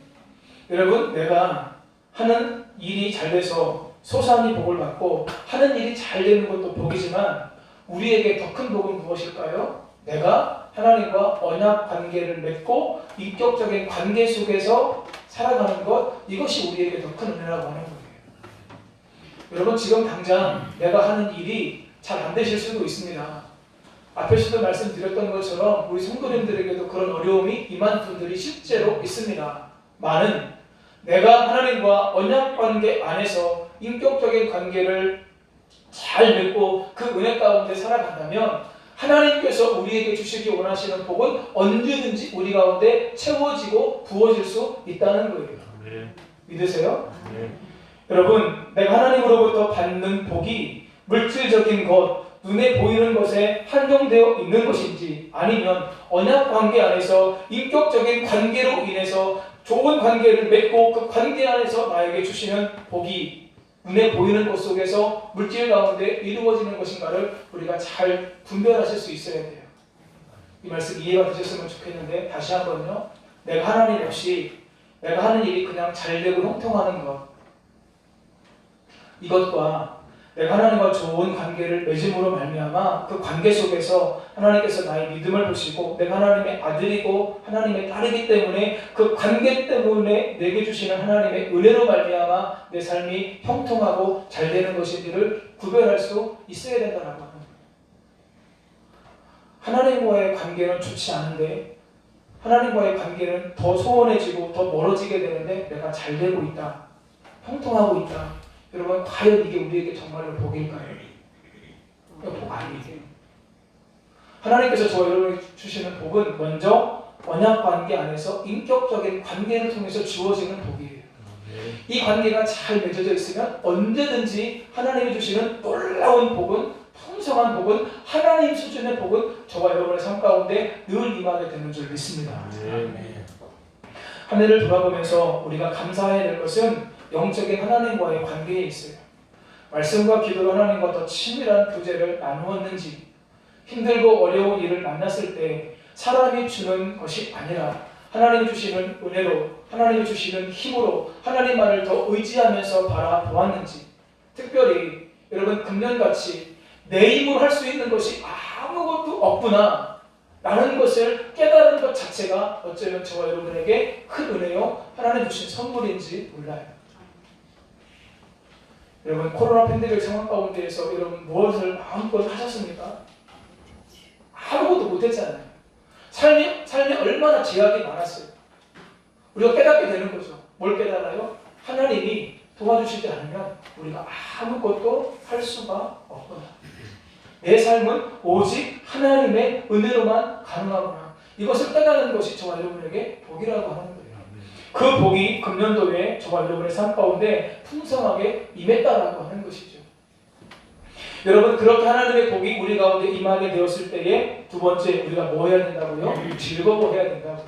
여러분 내가 하는 일이 잘 돼서 소산이 복을 받고 하는 일이 잘 되는 것도 복이지만 우리에게 더 큰 복은 무엇일까요? 내가 하나님과 언약 관계를 맺고 인격적인 관계 속에서 살아가는 것, 이것이 우리에게 더 큰 은혜라고 하는 거예요. 여러분 지금 당장 내가 하는 일이 잘 안 되실 수도 있습니다. 앞에서도 말씀드렸던 것처럼 우리 성도님들에게도 그런 어려움이 임한 분들이 실제로 있습니다. 많은 내가 하나님과 언약 관계 안에서 인격적인 관계를 잘 맺고 그 은혜 가운데 살아간다면 하나님께서 우리에게 주시기 원하시는 복은 언제든지 우리 가운데 채워지고 부어질 수 있다는 거예요. 네. 믿으세요? 네. 여러분, 내가 하나님으로부터 받는 복이 물질적인 것, 눈에 보이는 것에 한정되어 있는 것인지 아니면 언약 관계 안에서 인격적인 관계로 인해서 좋은 관계를 맺고 그 관계 안에서 나에게 주시는 복이 눈에 보이는 것 속에서 물질 가운데 이루어지는 것인가를 우리가 잘 분별하실 수 있어야 돼요. 이 말씀 이해가 되셨으면 좋겠는데 다시 한번요. 내가 하나님 없이 내가 하는 일이 그냥 잘되고 형통하는 것, 이것과 내가 하나님과 좋은 관계를 맺음으로 말미암아 그 관계 속에서 하나님께서 나의 믿음을 보시고 내가 하나님의 아들이고 하나님의 딸이기 때문에 그 관계 때문에 내게 주시는 하나님의 은혜로 말미암아 내 삶이 형통하고 잘 되는 것인지를 구별할 수 있어야 된다는 거예요. 하나님과의 관계는 좋지 않은데 하나님과의 관계는 더 소원해지고 더 멀어지게 되는데 내가 잘 되고 있다, 형통하고 있다. 여러분 과연 이게 우리에게 정말로 복일까요? 복 아니에요. 하나님께서 저와 여러분에게 주시는 복은 먼저 언약 관계 안에서 인격적인 관계를 통해서 주어지는 복이에요. 이 관계가 잘 맺어져 있으면 언제든지 하나님이 주시는 놀라운 복은, 풍성한 복은, 하나님 수준의 복은 저와 여러분의 삶 가운데 늘 임하게 되는 줄 믿습니다. 한 해를 돌아보면서 우리가 감사해야 될 것은 영적인 하나님과의 관계에 있어요. 말씀과 기도로 하나님과 더 친밀한 교제를 나누었는지, 힘들고 어려운 일을 만났을 때 사람이 주는 것이 아니라 하나님이 주시는 은혜로, 하나님이 주시는 힘으로 하나님만을 더 의지하면서 바라보았는지, 특별히 여러분 금년같이 내 힘으로 할 수 있는 것이 아무것도 없구나, 라는 것을 깨달은 것 자체가 어쩌면 저와 여러분에게 큰 은혜요 하나님 주신 선물인지 몰라요. 여러분 코로나 팬데믹 상황 가운데에서 여러분 무엇을 마음껏 하셨습니까? 아무것도 못했잖아요. 삶이 얼마나 제약이 많았어요. 우리가 깨닫게 되는 거죠. 뭘 깨달아요? 하나님이 도와주시지 않으면 우리가 아무것도 할 수가 없구나. 내 삶은 오직 하나님의 은혜로만 가능하구나. 이것을 깨닫는 것이 저와 여러분에게 복이라고 하는 거예요. 그 복이 금년도에 저와 여러분의 삶 가운데 풍성하게 임했다라고 하는 것이죠. 여러분 그렇게 하나님의 복이 우리 가운데 임하게 되었을 때에 두 번째 우리가 뭐 해야 된다고요? 즐거워해야 된다고요.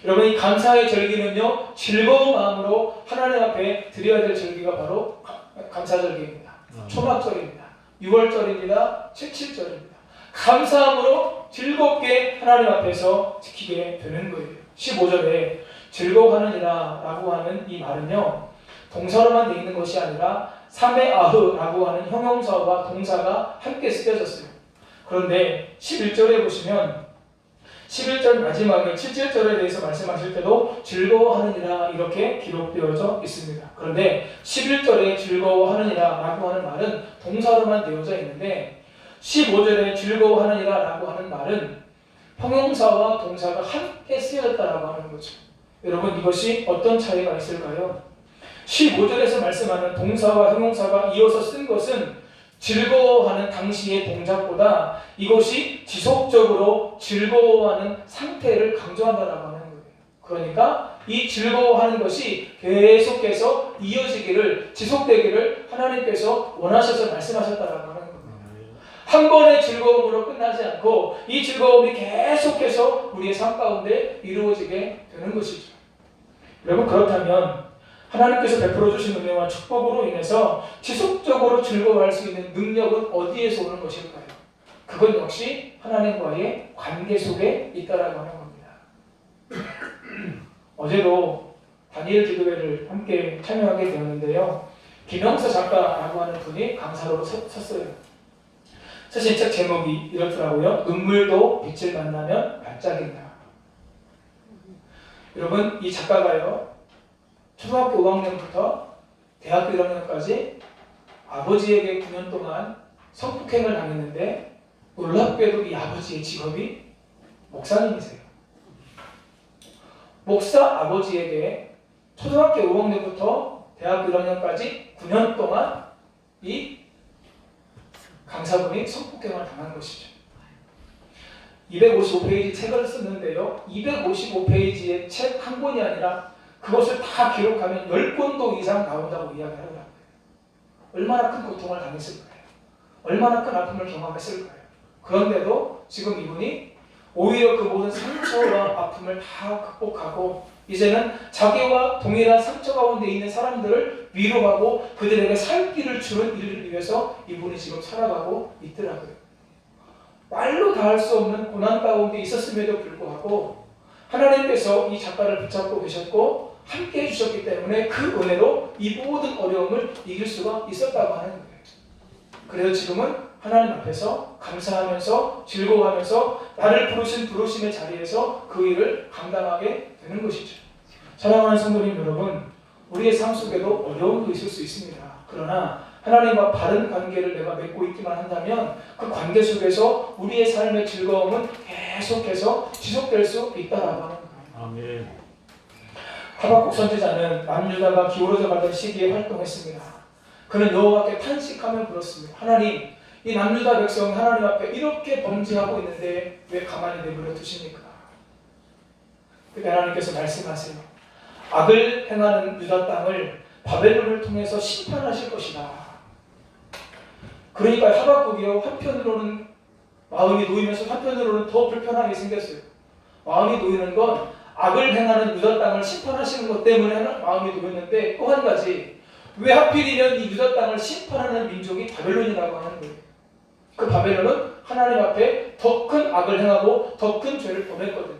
여러분 이 감사의 절기는요 즐거운 마음으로 하나님 앞에 드려야 될 절기가 바로 감사절기입니다. 초막절입니다. 6월절입니다. 77절입니다. 감사함으로 즐겁게 하나님 앞에서 지키게 되는 거예요. 15절에 즐거워하느니라 라고 하는 이 말은요 동사로만 되어 있는 것이 아니라 사메아흐라고 하는 형용사와 동사가 함께 쓰여졌어요. 그런데 11절에 보시면 11절 마지막에 77절에 대해서 말씀하실 때도 즐거워하느니라 이렇게 기록되어져 있습니다. 그런데 11절에 즐거워하느니라 라고 하는 말은 동사로만 되어져 있는데 15절에 즐거워하느니라 라고 하는 말은 형용사와 동사가 함께 쓰여졌다라고 하는 거죠. 여러분 이것이 어떤 차이가 있을까요? 15절에서 말씀하는 동사와 형용사가 이어서 쓴 것은 즐거워하는 당시의 동작보다 이것이 지속적으로 즐거워하는 상태를 강조한다라고 하는 거예요. 그러니까 이 즐거워하는 것이 계속해서 이어지기를 지속되기를 하나님께서 원하셔서 말씀하셨다라고 하는 거예요. 한 번의 즐거움으로 끝나지 않고 이 즐거움이 계속해서 우리의 삶 가운데 이루어지게 되는 것이죠. 여러분 그렇다면 하나님께서 베풀어 주신 은혜와 축복으로 인해서 지속적으로 즐거워할 수 있는 능력은 어디에서 오는 것일까요? 그건 역시 하나님과의 관계 속에 있다라고 하는 겁니다. 어제도 다니엘 기도회를 함께 참여하게 되었는데요. 김영서 작가라고 하는 분이 강사로 섰어요. 쓰신 책 제목이 이렇더라고요. 눈물도 빛을 만나면 반짝인다. 여러분 이 작가가요. 초등학교 5학년부터 대학교 1학년까지 아버지에게 9년 동안 성폭행을 당했는데 놀랍게도 이 아버지의 직업이 목사님이세요. 목사 아버지에게 초등학교 5학년부터 대학교 1학년까지 9년 동안 이 강사분이 성폭행을 당한 것이죠. 255페이지 책을 썼는데요. 255페이지의 책 한 권이 아니라 그것을 다 기록하면 10권도 이상 나온다고 이야기하더라고요. 얼마나 큰 고통을 당했을까요? 얼마나 큰 아픔을 경험했을까요? 그런데도 지금 이분이 오히려 그 모든 상처와 아픔을 다 극복하고 이제는 자기와 동일한 상처 가운데 있는 사람들을 위로하고 그들에게 살 길을 주는 일을 위해서 이분이 지금 살아가고 있더라고요. 말로 다 할 수 없는 고난 가운데 있었음에도 불구하고 하나님께서 이 작가를 붙잡고 계셨고 함께 해주셨기 때문에 그 은혜로 이 모든 어려움을 이길 수가 있었다고 하는 거예요. 그래서 지금은 하나님 앞에서 감사하면서 즐거워하면서 나를 부르신 부르심의 자리에서 그 일을 감당하게 되는 것이죠. 사랑하는 성도님 여러분, 우리의 삶 속에도 어려움도 있을 수 있습니다. 그러나 하나님과 바른 관계를 내가 맺고 있기만 한다면 그 관계 속에서 우리의 삶의 즐거움은 계속해서 지속될 수 있다라고 하는 거예요. 아멘. 하박국 선지자는 남유다가 기울어져 가던 시기에 활동했습니다. 그는 여호와께 탄식하며 물었습니다. 하나님, 이 남유다 백성이 하나님 앞에 이렇게 범죄하고 있는데 왜 가만히 내버려 두십니까? 그때 하나님께서 말씀하세요. 악을 행하는 유다 땅을 바벨론을 통해서 심판하실 것이다. 그러니까 하박국이요, 한편으로는 마음이 놓이면서 한편으로는 더 불편하게 생겼어요. 마음이 놓이는 건 악을 행하는 유다 땅을 심판하시는 것 때문에 마음이 놓였는데 또 한 가지, 왜 하필이면 이 유다 땅을 심판하는 민족이 바벨론이라고 하는 거예요. 그 바벨론은 하나님 앞에 더 큰 악을 행하고 더 큰 죄를 범했거든요.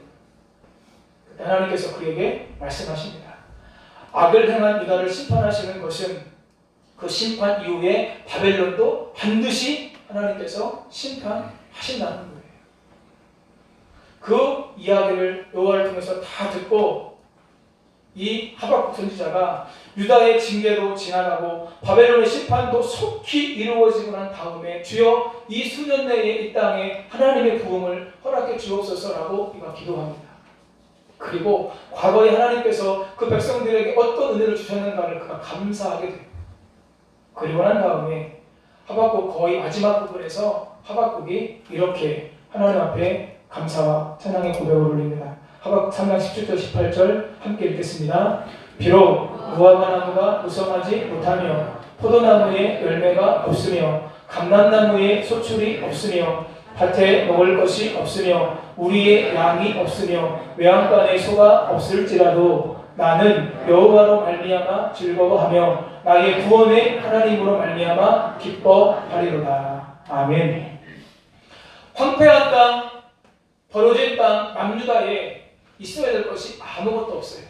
그때 하나님께서 그에게 말씀하십니다. 악을 행한 유다를 심판하시는 것은 그 심판 이후에 바벨론도 반드시 하나님께서 심판하신다는 거예요. 그 이야기를 여호와를 통해서 다 듣고 이 하박국 선지자가 유다의 징계도 지나가고 바벨론의 심판도 속히 이루어지고 난 다음에 주여 이 수년 내에 이 땅에 하나님의 부흥을 허락해 주옵소서라고 이가 기도합니다. 그리고 과거에 하나님께서 그 백성들에게 어떤 은혜를 주셨는가를 그가 감사하게 됩니다. 그리고 난 다음에 하박국 거의 마지막 부분에서 하박국이 이렇게 하나님 앞에 감사와 찬양의 고백을 올립니다. 하박국 3장 17절 18절 함께 읽겠습니다. 비록 무화과나무가 무성하지 못하며 포도나무에 열매가 없으며 감람나무에 소출이 없으며 밭에 먹을 것이 없으며 우리의 양이 없으며 외양간에 소가 없을지라도 나는 여호와로 말미암아 즐거워하며 나의 구원의 하나님으로 말미암아 기뻐하리로다. 아멘. 황폐한 땅, 벌어진 땅 남유다에 있어야 될 것이 아무것도 없어요.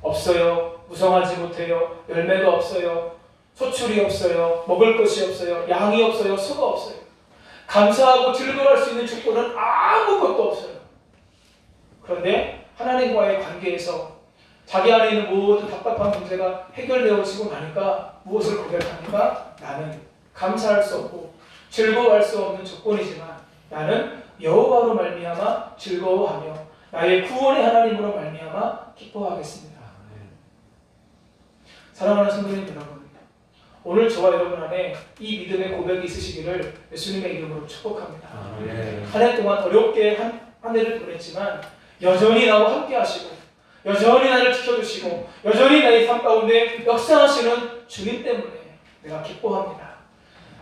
없어요. 무성하지 못해요. 열매가 없어요. 소출이 없어요. 먹을 것이 없어요. 양이 없어요. 소가 없어요. 감사하고 즐거워할 수 있는 조건은 아무것도 없어요. 그런데 하나님과의 관계에서 자기 안에 있는 모든 답답한 문제가 해결되어지고 나니까 무엇을 고백합니까? 나는 감사할 수 없고 즐거워할 수 없는 조건이지만 나는 여호와로 말미암아 즐거워하며 나의 구원의 하나님으로 말미암아 기뻐하겠습니다. 사랑하는 성도님 여러분, 오늘 저와 여러분 안에 이 믿음의 고백이 있으시기를 예수님의 이름으로 축복합니다. 한 해 동안 어렵게 한 해를 보냈지만 여전히 나와 함께 하시고 여전히 나를 지켜주시고 여전히 나의 삶 가운데 역사하시는 주님 때문에 내가 기뻐합니다.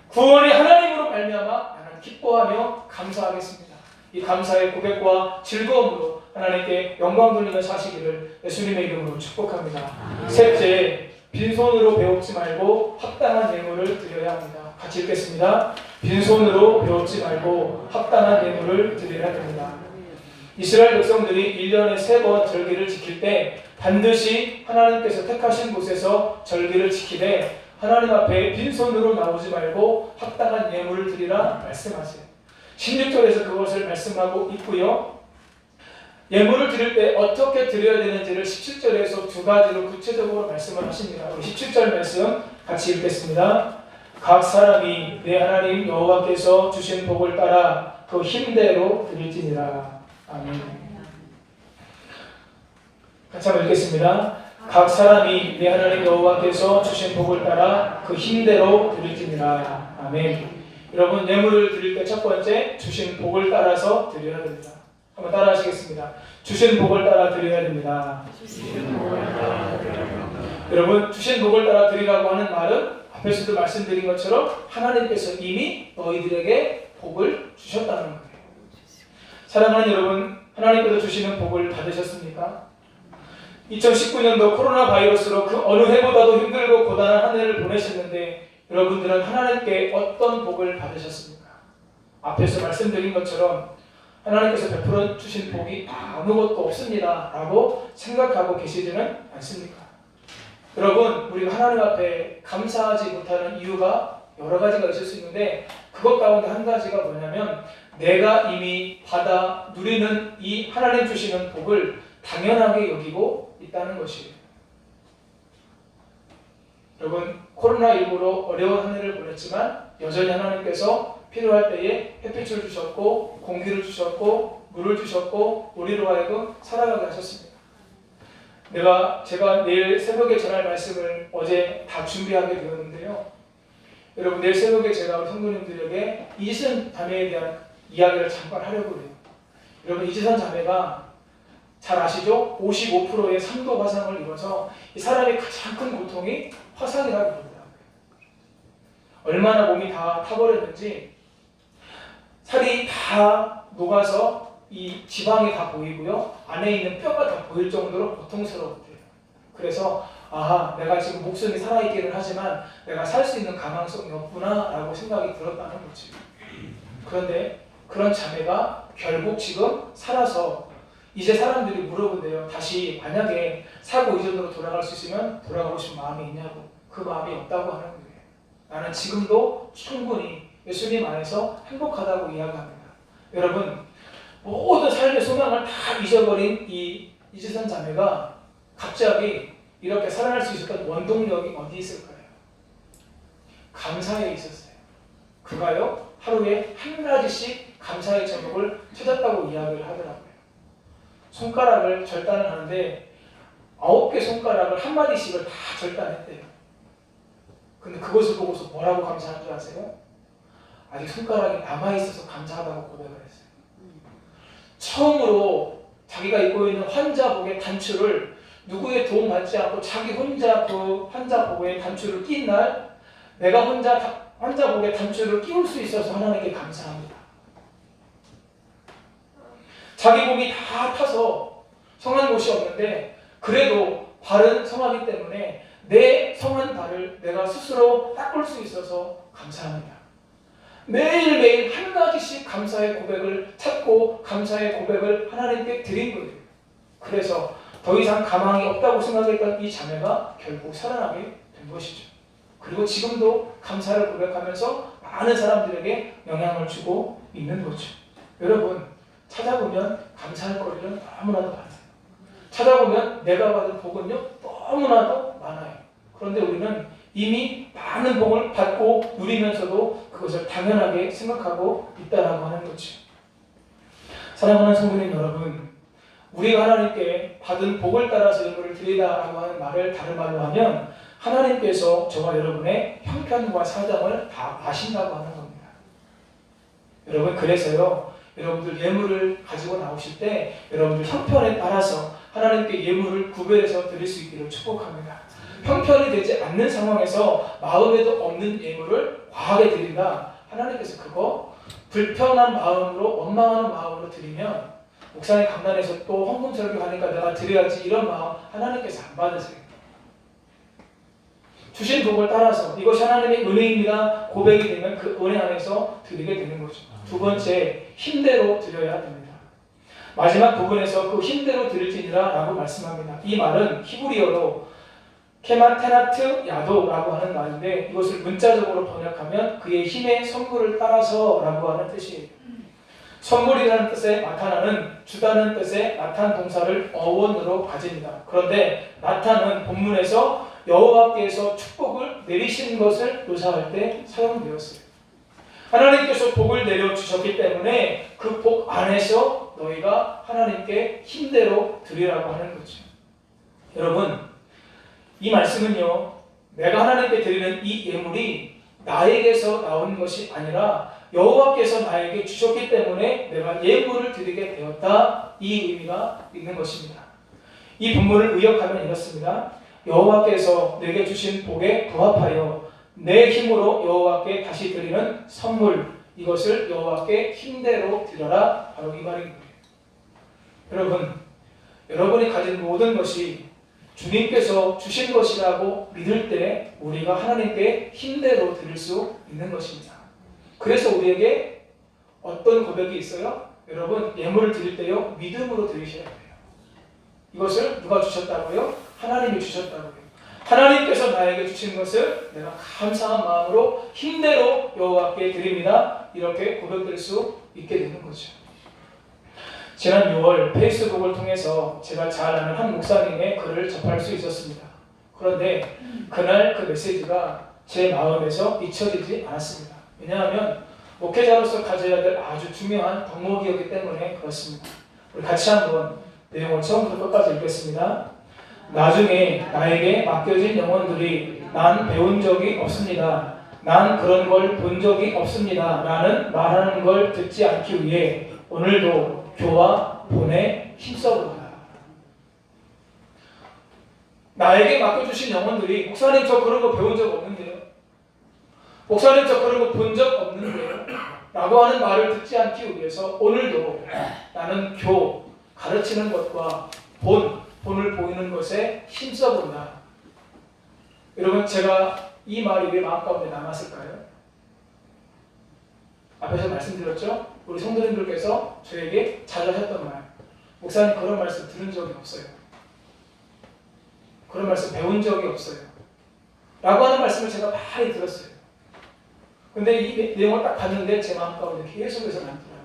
구원의 하나님으로 말미암아 나는 기뻐하며 감사하겠습니다. 이 감사의 고백과 즐거움으로 하나님께 영광 돌리며 사시기를 예수님의 이름으로 축복합니다. 셋째, 빈손으로 배웁지 말고 합당한 예물을 드려야 합니다. 같이 읽겠습니다. 빈손으로 배웁지 말고 합당한 예물을 드려야 됩니다. 이스라엘 백성들이 1년에 3번 절기를 지킬 때 반드시 하나님께서 택하신 곳에서 절기를 지키되 하나님 앞에 빈손으로 나오지 말고 합당한 예물을 드리라 말씀하세요. 16절에서 그것을 말씀하고 있고요. 예물을 드릴 때 어떻게 드려야 되는지를 17절에서 두 가지로 구체적으로 말씀을 하십니다. 17절 말씀 같이 읽겠습니다. 각 사람이 내 하나님 여호와께서 주신 복을 따라 그 힘대로 드릴지니라. 아멘. 같이 한번 읽겠습니다. 각 사람이 내 하나님 여호와께서 주신 복을 따라 그 힘대로 드릴지니라. 아멘. 여러분, 예물을 드릴 때 첫 번째 주신 복을 따라서 드려야 됩니다. 한번 따라 하시겠습니다. 주신 복을 따라 드려야 됩니다. 여러분, 주신 복을 따라 드리라고 하는 말은 앞에서도 말씀드린 것처럼 하나님께서 이미 너희들에게 복을 주셨다는 거예요. 사랑하는 여러분, 하나님께서 주시는 복을 받으셨습니까? 2019년도 코로나 바이러스로 그 어느 해보다도 힘들고 고단한 한 해를 보내셨는데 여러분들은 하나님께 어떤 복을 받으셨습니까? 앞에서 말씀드린 것처럼 하나님께서 베풀어 주신 복이 아무것도 없습니다 라고 생각하고 계시지는 않습니까? 여러분, 우리가 하나님 앞에 감사하지 못하는 이유가 여러 가지가 있을 수 있는데 그것 가운데 한 가지가 뭐냐면 내가 이미 받아 누리는 이 하나님 주시는 복을 당연하게 여기고 있다는 것이에요. 여러분, 코로나19로 어려운 한 해를 보냈지만 여전히 하나님께서 필요할 때에 햇빛을 주셨고 공기를 주셨고 물을 주셨고 우리로 하여금 살아가게 하셨습니다. 제가 내일 새벽에 전할 말씀을 어제 다 준비하게 되었는데요. 여러분, 내일 새벽에 제가 우리 성도님들에게 이지선 자매에 대한 이야기를 잠깐 하려고 해요. 여러분, 이지선 자매가 잘 아시죠? 55%의 3도 화상을 입어서 이 사람의 가장 큰 고통이 화상이라고 부릅니다. 얼마나 몸이 다 타버렸는지 살이 다 녹아서 이 지방이 다 보이고요. 안에 있는 뼈가 다 보일 정도로 고통스러웠대요. 그래서 내가 지금 목숨이 살아있기는 하지만 내가 살 수 있는 가망성이 없구나 라고 생각이 들었다는 거지. 그런데 그런 자매가 결국 지금 살아서 이제 사람들이 물어본대요. 다시 만약에 사고 이전으로 돌아갈 수 있으면 돌아가고 싶은 마음이 있냐고. 그 마음이 없다고 하는 거예요. 나는 지금도 충분히 예수님 안에서 행복하다고 이야기합니다. 여러분, 모든 모든 삶의 소망을 다 잊어버린 이 이지선 자매가 갑자기 이렇게 살아날 수 있었던 원동력이 어디 있을까요? 감사에 있었어요. 그가요, 하루에 한 가지씩 감사의 제목을 찾았다고 이야기를 하더라고요. 손가락을 절단을 하는데 9개 손가락을 한 마디씩을 다 절단했대요. 근데 그것을 보고서 뭐라고 감사한 줄 아세요? 아직 손가락이 남아있어서 감사하다고 고백을 했어요. 처음으로 자기가 입고 있는 환자복의 단추를 누구의 도움 받지 않고 자기 혼자 그 환자복의 단추를 낀 날 내가 혼자 환자복의 단추를 끼울 수 있어서 하나님께 감사합니다. 자기 몸이 다 타서 성한 곳이 없는데 그래도 발은 성하기 때문에 내 성한 발을 내가 스스로 닦을 수 있어서 감사합니다. 매일매일 한 가지씩 감사의 고백을 찾고 감사의 고백을 하나님께 드린 거예요. 그래서 더 이상 가망이 없다고 생각했던 이 자매가 결국 살아나게 된 것이죠. 그리고 지금도 감사를 고백하면서 많은 사람들에게 영향을 주고 있는 거죠. 여러분, 찾아보면 감사할 거리는 너무나도 많아요. 찾아보면 내가 받은 복은요 너무나도 많아요. 그런데 우리는 이미 많은 복을 받고 누리면서도 그것을 당연하게 생각하고 있다라고 하는 거죠. 사랑하는 성도님 여러분, 우리가 하나님께 받은 복을 따라서 예물을 드리다라고 하는 말을 다른 말로 하면 하나님께서 저와 여러분의 형편과 사정을 다 아신다고 하는 겁니다. 여러분, 그래서요 여러분들 예물을 가지고 나오실 때 여러분들 형편에 따라서 하나님께 예물을 구별해서 드릴 수 있기를 축복합니다. 형편이 되지 않는 상황에서 마음에도 없는 예물을 과하게 드린다. 하나님께서 그거 불편한 마음으로 원망하는 마음으로 드리면 목사님 강단에서 또 헌금 설교하니까 내가 드려야지 이런 마음 하나님께서 안 받으세요. 주신 복을 따라서 이것이 하나님의 은혜입니다 고백이 되면 그 은혜 안에서 드리게 되는 거죠. 두 번째, 힘대로 드려야 됩니다. 마지막 부분에서 그 힘대로 드릴지니라 라고 말씀합니다. 이 말은 히브리어로 케마테나트 야도라고 하는 말인데 이것을 문자적으로 번역하면 그의 힘의 선물을 따라서 라고 하는 뜻이에요. 선물이라는 뜻의 나타나는 주다는 뜻의 나탄 동사를 어원으로 가집니다. 그런데 나탄은 본문에서 여호와께서 축복을 내리시는 것을 묘사할 때 사용되었어요. 하나님께서 복을 내려주셨기 때문에 그 복 안에서 너희가 하나님께 힘대로 드리라고 하는 거죠. 여러분, 이 말씀은요, 내가 하나님께 드리는 이 예물이 나에게서 나온 것이 아니라 여호와께서 나에게 주셨기 때문에 내가 예물을 드리게 되었다, 이 의미가 있는 것입니다. 이 본문을 의역하면 이렇습니다. 여호와께서 내게 주신 복에 부합하여 내 힘으로 여호와께 다시 드리는 선물, 이것을 여호와께 힘대로 드려라, 바로 이 말인 거예요. 여러분, 여러분이 가진 모든 것이 주님께서 주신 것이라고 믿을 때 우리가 하나님께 힘대로 드릴 수 있는 것입니다. 그래서 우리에게 어떤 고백이 있어요? 여러분, 예물을 드릴 때요 믿음으로 드리셔야 돼요. 이것을 누가 주셨다고요? 하나님이 주셨다고요. 하나님께서 나에게 주신 것을 내가 감사한 마음으로 힘대로 여호와께 드립니다. 이렇게 고백될 수 있게 되는 거죠. 지난 6월 페이스북을 통해서 제가 잘 아는 한 목사님의 글을 접할 수 있었습니다. 그런데 그날 그 메시지가 제 마음에서 잊혀지지 않았습니다. 왜냐하면 목회자로서 가져야 될 아주 중요한 덕목이었기 때문에 그렇습니다. 우리 같이 한번 내용을 처음부터 끝까지 읽겠습니다. 나중에 나에게 맡겨진 영혼들이 난 배운 적이 없습니다. 난 그런 걸 본 적이 없습니다. 라는 말하는 걸 듣지 않기 위해 오늘도 교와 본에 힘써보다. 나에게 맡겨주신 영혼들이 목사님 저 그런 거 배운 적 없는데요. 목사님 저 그런 거 본 적 없는데요. 라고 하는 말을 듣지 않기 위해서 오늘도 나는 교, 가르치는 것과 본을 보이는 것에 힘써본다. 여러분, 제가 이 말이 왜 마음 가운데 남았을까요? 앞에서 말씀드렸죠? 우리 성도님들께서 저에게 자주 하셨던 말, 목사님 그런 말씀 들은 적이 없어요. 그런 말씀 배운 적이 없어요. 라고 하는 말씀을 제가 많이 들었어요. 근데 이 내용을 딱 봤는데 제 마음 가운데 계속해서 남더라고요.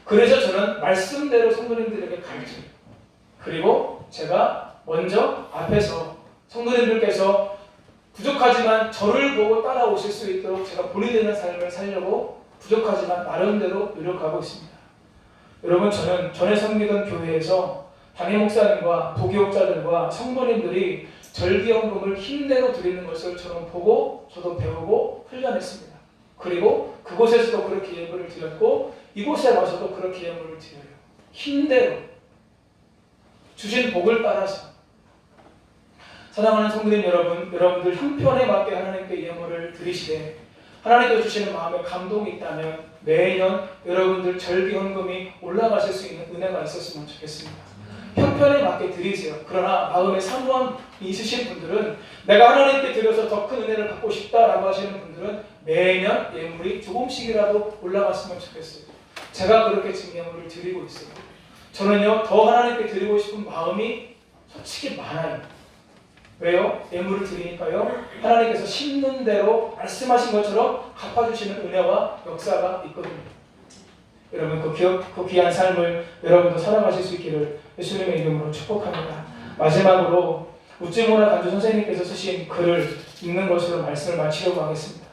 그래서 저는 말씀대로 성도님들에게 가르쳐요. 그리고 제가 먼저 앞에서 성도님들께서 부족하지만 저를 보고 따라오실 수 있도록 제가 본이 되는 삶을 살려고 부족하지만 나름대로 노력하고 있습니다. 여러분, 저는 전에 섬기던 교회에서 담임 목사님과 부교육자들과 성도님들이 절기연금을 힘대로 드리는 것을 저는 보고 저도 배우고 훈련했습니다. 그리고 그곳에서도 그렇게 예물을 드렸고 이곳에 와서도 그렇게 예물을 드려요. 힘대로 주신 복을 따라서. 사랑하는 성도님 여러분, 여러분들 형편에 맞게 하나님께 예물을 드리시되 하나님께서 주시는 마음에 감동이 있다면 매년 여러분들 절기헌금이 올라가실 수 있는 은혜가 있었으면 좋겠습니다. 형편에 맞게 드리세요. 그러나 마음에 사모함이 있으신 분들은 내가 하나님께 드려서 더 큰 은혜를 받고 싶다라고 하시는 분들은 매년 예물이 조금씩이라도 올라갔으면 좋겠어요. 제가 그렇게 지금 예물을 드리고 있어요. 저는요, 더 하나님께 드리고 싶은 마음이 솔직히 많아요. 왜요? 예물을 드리니까요, 하나님께서 심는 대로 말씀하신 것처럼 갚아주시는 은혜와 역사가 있거든요. 여러분, 그 귀한 삶을 여러분도 살아가실 수 있기를 예수님의 이름으로 축복합니다. 마지막으로 우찌모나 간주 선생님께서 쓰신 글을 읽는 것으로 말씀을 마치려고 하겠습니다.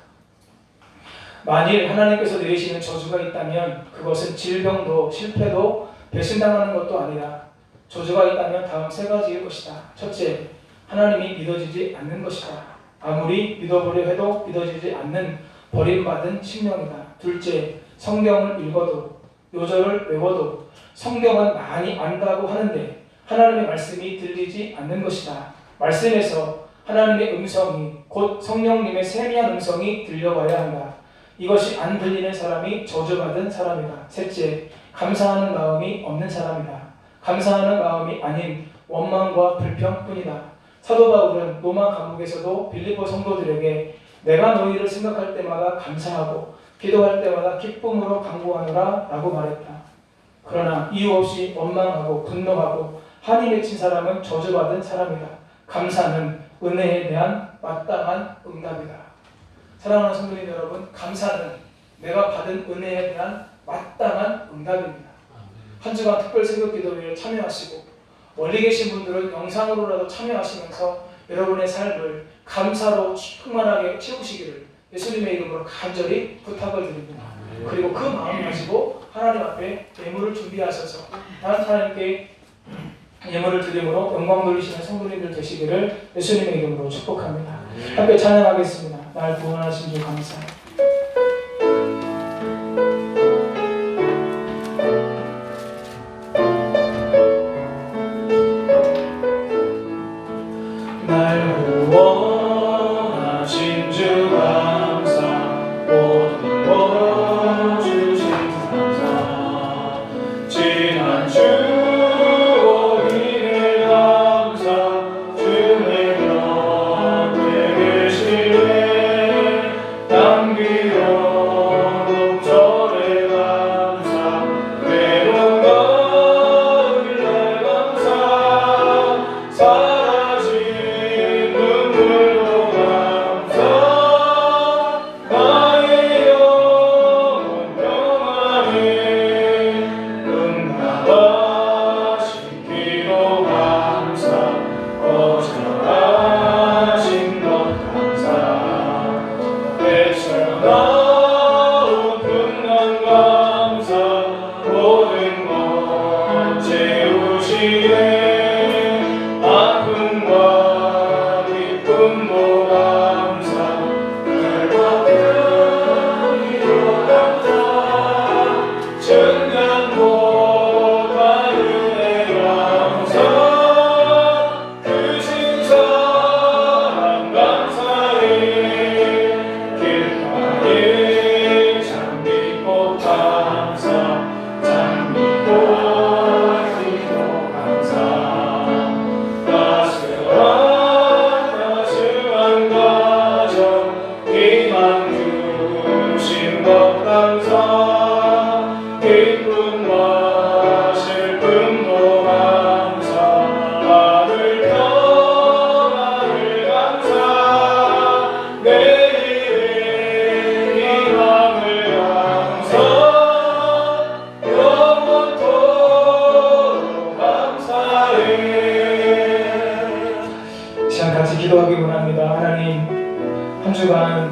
만일 하나님께서 내리시는 저주가 있다면 그것은 질병도 실패도 배신당하는 것도 아니라 저주가 있다면 다음 세 가지일 것이다. 첫째, 하나님이 믿어지지 않는 것이다. 아무리 믿어보려 해도 믿어지지 않는 버림받은 심령이다. 둘째, 성경을 읽어도 요절을 외워도 성경은 많이 안다고 하는데 하나님의 말씀이 들리지 않는 것이다. 말씀에서 하나님의 음성이 곧 성령님의 세미한 음성이 들려와야 한다. 이것이 안 들리는 사람이 저주받은 사람이다. 셋째, 감사하는 마음이 없는 사람이다. 감사하는 마음이 아닌 원망과 불평뿐이다. 사도 바울은 로마 감옥에서도 빌립보 성도들에게 내가 너희를 생각할 때마다 감사하고 기도할 때마다 기쁨으로 간구하노라 라고 말했다. 그러나 이유 없이 원망하고 분노하고 한이 맺힌 사람은 저주받은 사람이다. 감사는 은혜에 대한 마땅한 응답이다. 사랑하는 성도님 여러분, 감사는 내가 받은 은혜에 대한 마땅한 응답입니다. 한 주간 특별 새벽 기도회에 참여하시고 멀리 계신 분들은 영상으로라도 참여하시면서 여러분의 삶을 감사로 충만하게 채우시기를 예수님의 이름으로 간절히 부탁을 드립니다. 그리고 그 마음 가지고 하나님 앞에 예물을 준비하셔서 하나님께 예물을 드림으로 영광 돌리시는 성도님들 되시기를 예수님의 이름으로 축복합니다. 함께 찬양하겠습니다. 날 구원하신 주 감사합니다. 아 주간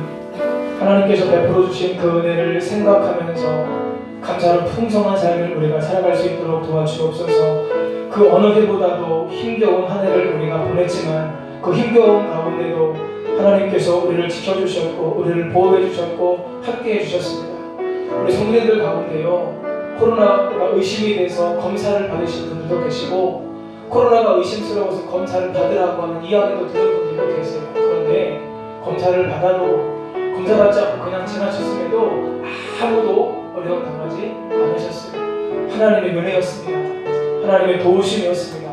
하나님께서 베풀어 주신 그 은혜를 생각하면서 감사로 풍성한 삶을 우리가 살아갈 수 있도록 도와주옵소서. 그 어느 해보다도 힘겨운 한 해를 우리가 보냈지만 그 힘겨운 가운데도 하나님께서 우리를 지켜주셨고 우리를 보호해 주셨고 함께해 주셨습니다. 우리 성도님들 가운데요, 코로나가 의심이 돼서 검사를 받으신 분들도 계시고 코로나가 의심스러워서 검사를 받으라고 하는 이야기도 들은 분들도 계세요. 그런데 검사를 받아도 검사받지 않고 그냥 지나쳤음에도 아무도 어려움 당하지 않으셨어요. 하나님의 은혜였습니다. 하나님의 도우심이었습니다.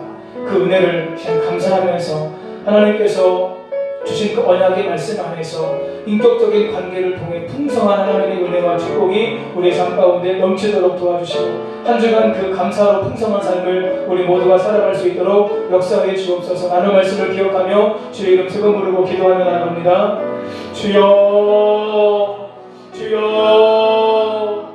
그 은혜를 참 감사하면서 하나님께서 주신 그 언약의 말씀 안에서 인격적인 관계를 통해 풍성한 하나님의 은혜와 축복이 우리의 삶 가운데 넘치도록 도와주시고 한 주간 그 감사로 풍성한 삶을 우리 모두가 살아갈 수 있도록 역사해 주옵소서. 나눈 말씀을 기억하며 주의 이름 세번 부르고 기도하며 나갑니다. 주여 주여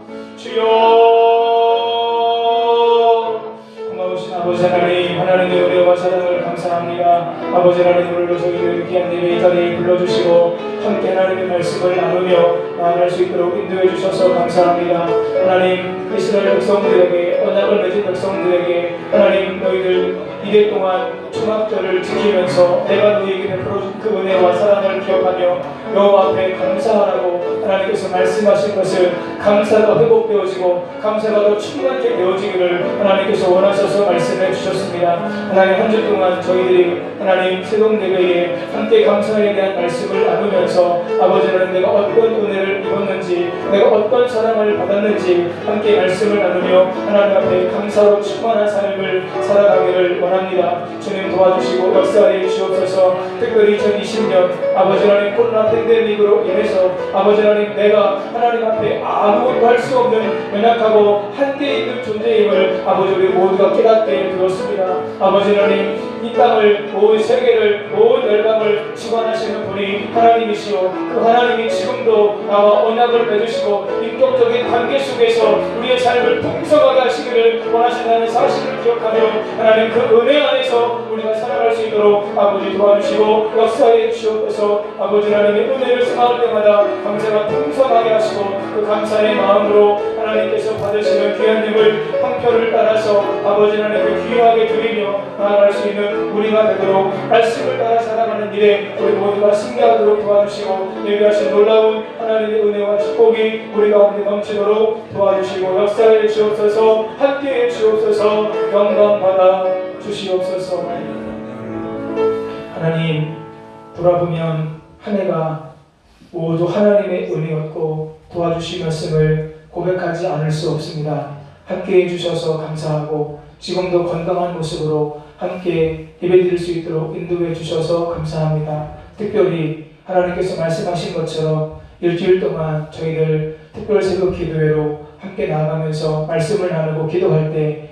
주여. 고마우신 아버지 하나님, 하나님의 은혜와 사랑을 감사합니다. 아버지 하나님, 오늘도 저희를 귀한 예배 이 자리에 불러주시고 함께 하나님의 말씀을 나누며 나아갈 수 있도록 인도해 주셔서 감사합니다. 하나님, 이스라엘 백성들에게, 언약을 맺은 백성들에게 하나님, 너희들 이래 동안 초막절을 지키면서 내가 너희에게 베풀어준 그 은혜와 사랑을 기억하며 여호와 앞에 감사하라고 하나님께서 말씀하신 것을 감사가 회복되어지고 감사가 더 충만하게 되어지기를 하나님께서 원하셔서 말씀해 주셨습니다. 하나님, 한 주 동안 저희들이 하나님 세동예배에 함께 감사에 대한 말씀을 나누면서 아버지 하나님, 내가 어떤 은혜를 입었는지 내가 어떤 사랑을 받았는지 함께 말씀을 나누며 하나님 앞에 감사로 충만한 삶을 살아가기를 원합니다. 주님 도와주시고 역사해 주옵소서. 특별히 2020년 아버지 하나님 코로나 팬데믹으로 인해서 아버지 하나님, 내가 하나님 앞에 아무것도 할 수 없는 연약하고 한계 있는 존재임을 아버지 우리 모두가 깨닫게 되었습니다. 아버지 하나님, 이 땅을, 온 세계를, 온 열방을 주관하시는 분이 하나님이시오. 그 하나님이 지금도 나와 언약을 맺으시고 인격적인 관계 속에서 우리의 삶을 풍성하게 하시기를 원하신다는 사실을 기억하며 하나님, 그 은혜 안에서 우리가 살아갈 수 있도록 아버지 도와주시고 역사해 주시옵소서. 아버지 하나님의 은혜를 생각할 때마다 감사가 풍성하게 하시고 그 감사의 마음으로 하나님께서 받으시는 귀한 예물 형편을 따라서 아버지 하나님께 귀하게 드리며 나아갈 수 있는 우리가 되도록 말씀을 따라 살아가는 일에 우리 모두가 승리하도록 도와주시고 예비하신 놀라운 하나님의 은혜와 축복이 우리 가운데 넘치도록 도와주시고 역사해 주옵소서. 함께해 주옵소서. 영광 받아 주시옵소서. 하나님, 돌아보면 한 해가 모두 하나님의 은혜였고 도와주신 말씀을 고백하지 않을 수 없습니다. 함께해 주셔서 감사하고 지금도 건강한 모습으로 함께 예배드릴 수 있도록 인도해 주셔서 감사합니다. 특별히 하나님께서 말씀하신 것처럼 일주일 동안 저희들 특별 새벽 기도회로 함께 나아가면서 말씀을 나누고 기도할 때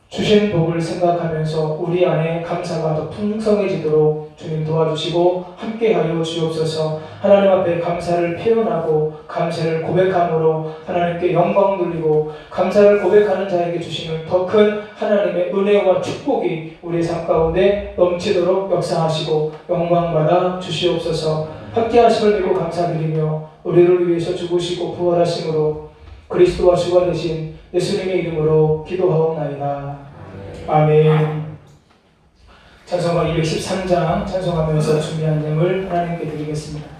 주신 복을 생각하면서 우리 안에 감사가 더 풍성해지도록 주님 도와주시고 함께하여 주옵소서. 하나님 앞에 감사를 표현하고 감사를 고백함으로 하나님께 영광 돌리고 감사를 고백하는 자에게 주시는 더 큰 하나님의 은혜와 축복이 우리의 삶 가운데 넘치도록 역사하시고 영광 받아 주시옵소서. 함께하심을 믿고 감사드리며 우리를 위해서 죽으시고 부활하심으로 그리스도와 주가 되신 예수님의 이름으로 기도하옵나이다. 아멘. 찬송가 213장 찬송하면서 준비한 예물 하나님께 드리겠습니다.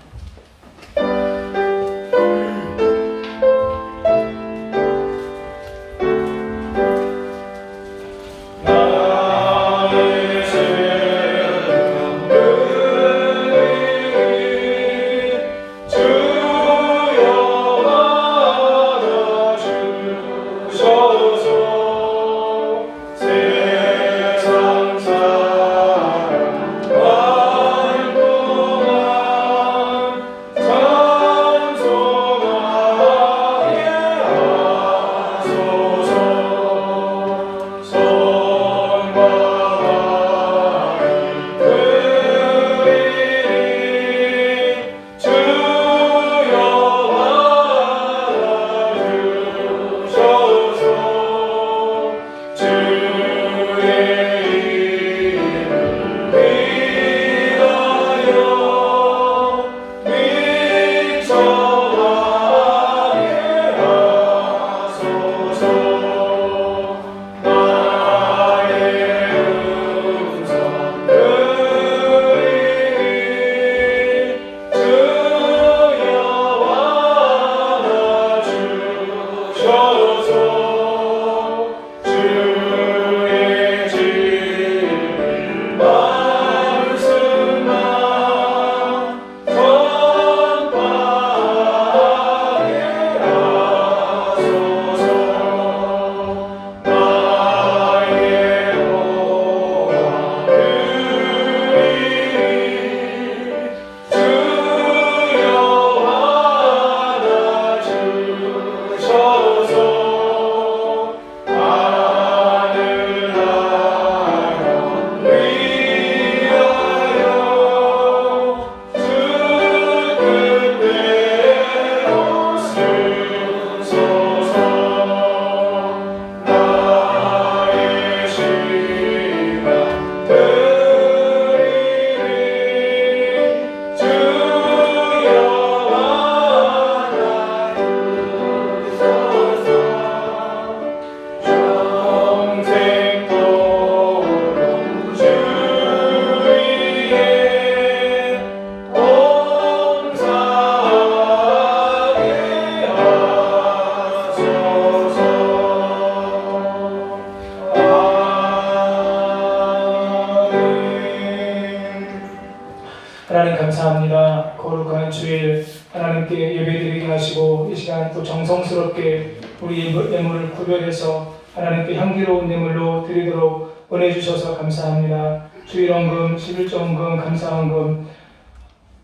감사합니다. 거룩한 주일 하나님께 예배드리게 하시고 이 시간 또 정성스럽게 우리 예물을 구별해서 하나님께 향기로운 예물로 드리도록 은혜 주셔서 감사합니다. 주일헌금, 11조헌금, 감사헌금,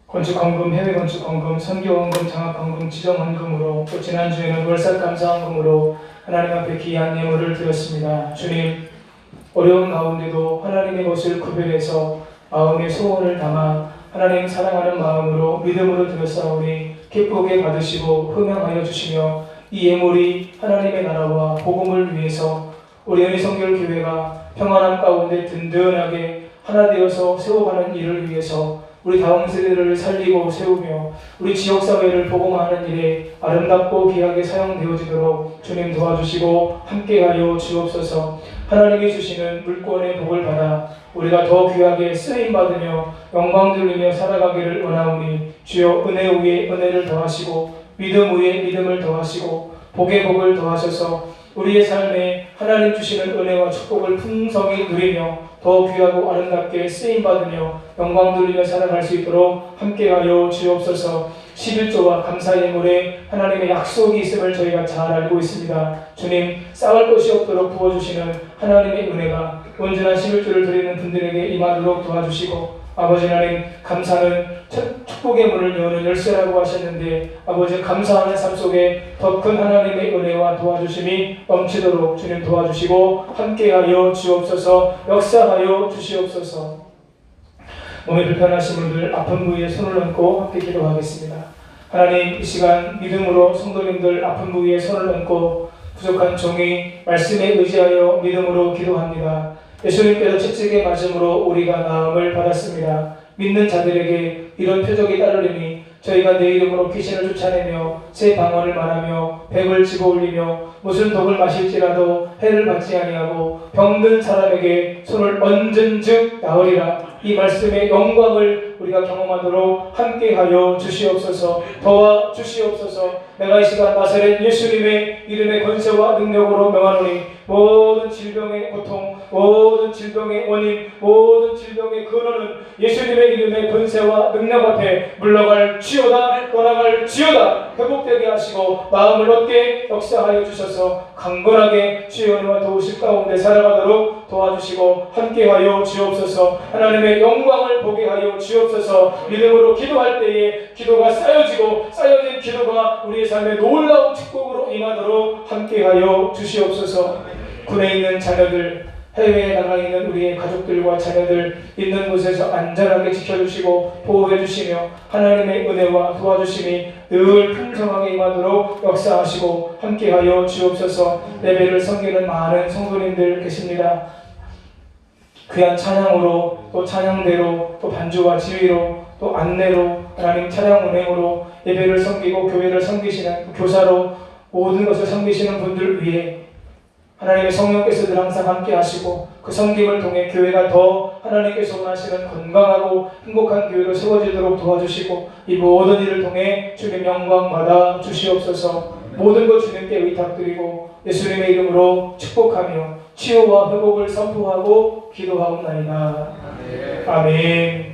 건축헌금, 해외건축헌금, 선교헌금, 장학헌금, 지정헌금으로 또 지난주에는 월삭감사헌금으로 하나님 앞에 귀한 예물을 드렸습니다. 주님, 어려운 가운데도 하나님의 것을 구별해서 마음의 소원을 담아 하나님 사랑하는 마음으로 믿음으로 드렸사오니 기쁘게 받으시고 흠양하여 주시며 이 예물이 하나님의 나라와 복음을 위해서 우리 연희성결교회가 평안함 가운데 든든하게 하나 되어서 세워가는 일을 위해서 우리 다음 세대를 살리고 세우며 우리 지역사회를 복음화하는 일에 아름답고 귀하게 사용되어지도록 주님 도와주시고 함께하여 주옵소서. 하나님이 주시는 물권의 복을 받아 우리가 더 귀하게 쓰임받으며 영광 돌리며 살아가기를 원하오니 주여 은혜 위에 은혜를 더하시고 믿음 위에 믿음을 더하시고 복의 복을 더하셔서 우리의 삶에 하나님 주시는 은혜와 축복을 풍성히 누리며 더 귀하고 아름답게 쓰임받으며 영광 돌리며 살아갈 수 있도록 함께하여 주옵소서. 11조와 감사 예물에 하나님의 약속이 있음을 저희가 잘 알고 있습니다. 주님, 쌓을 것이 없도록 부어주시는 하나님의 은혜가 온전한 11조를 드리는 분들에게 임하도록 도와주시고 아버지 하나님, 감사는 축복의 문을 여는 열쇠라고 하셨는데 아버지 감사하는 삶 속에 더 큰 하나님의 은혜와 도와주심이 넘치도록 주님 도와주시고 함께하여 주옵소서. 역사하여 주시옵소서. 몸이 불편하신 분들 아픈 부위에 손을 얹고 함께 기도하겠습니다. 하나님, 이 시간 믿음으로 성도님들 아픈 부위에 손을 얹고 부족한 종이 말씀에 의지하여 믿음으로 기도합니다. 예수님께서 채찍에 맞음으로 우리가 나음을 받았습니다. 믿는 자들에게 이런 표적이 따르리니 저희가 내 이름으로 귀신을 쫓아내며 새 방언을 말하며 뱀을 집어올리며 무슨 독을 마실지라도 해를 받지 아니하고 병든 사람에게 손을 얹은즉 나으리라. 이 말씀의 영광을 우리가 경험하도록 함께하여 주시옵소서. 도와 주시옵소서. 내가 이 시간 나사렛 예수님의 이름의 권세와 능력으로 명하노니 모든 질병의 고통, 모든 질병의 원인, 모든 질병의 근원은 예수님의 이름의 권세와 능력 앞에 물러갈 지어다, 떠나갈 지어다. 회복되게 하시고 마음을 얻게 역사하여 주셔서 강건하게 주의 은혜와 도우실 가운데 살아가도록 도와주시고 함께하여 주옵소서. 하나님의 영광을 보게 하여 주옵소서. 믿음으로 기도할 때에 기도가 쌓여지고 쌓여진 기도가 우리의 삶에 놀라운 축복으로 임하도록 함께하여 주시옵소서. 군에 있는 자녀들, 해외에 나가 있는 우리의 가족들과 자녀들 있는 곳에서 안전하게 지켜주시고 보호해주시며 하나님의 은혜와 도와주심이 늘 풍성하게 임하도록 역사하시고 함께하여 주옵소서. 예배를 섬기는 많은 성도님들 계십니다. 귀한 찬양으로 또 찬양대로 또 반주와 지휘로 또 안내로 하나님 찬양 운행으로 예배를 섬기고 교회를 섬기시는 교사로 모든 것을 섬기시는 분들 위해 하나님의 성령께서 늘 항상 함께 하시고 그 섬김을 통해 교회가 더 하나님께서 원하시는 건강하고 행복한 교회로 세워지도록 도와주시고 이 모든 일을 통해 주님 영광 받아 주시옵소서. 모든 것 주님께 의탁드리고 예수님의 이름으로 축복하며 치유와 회복을 선포하고 기도하옵나이다. 아멘.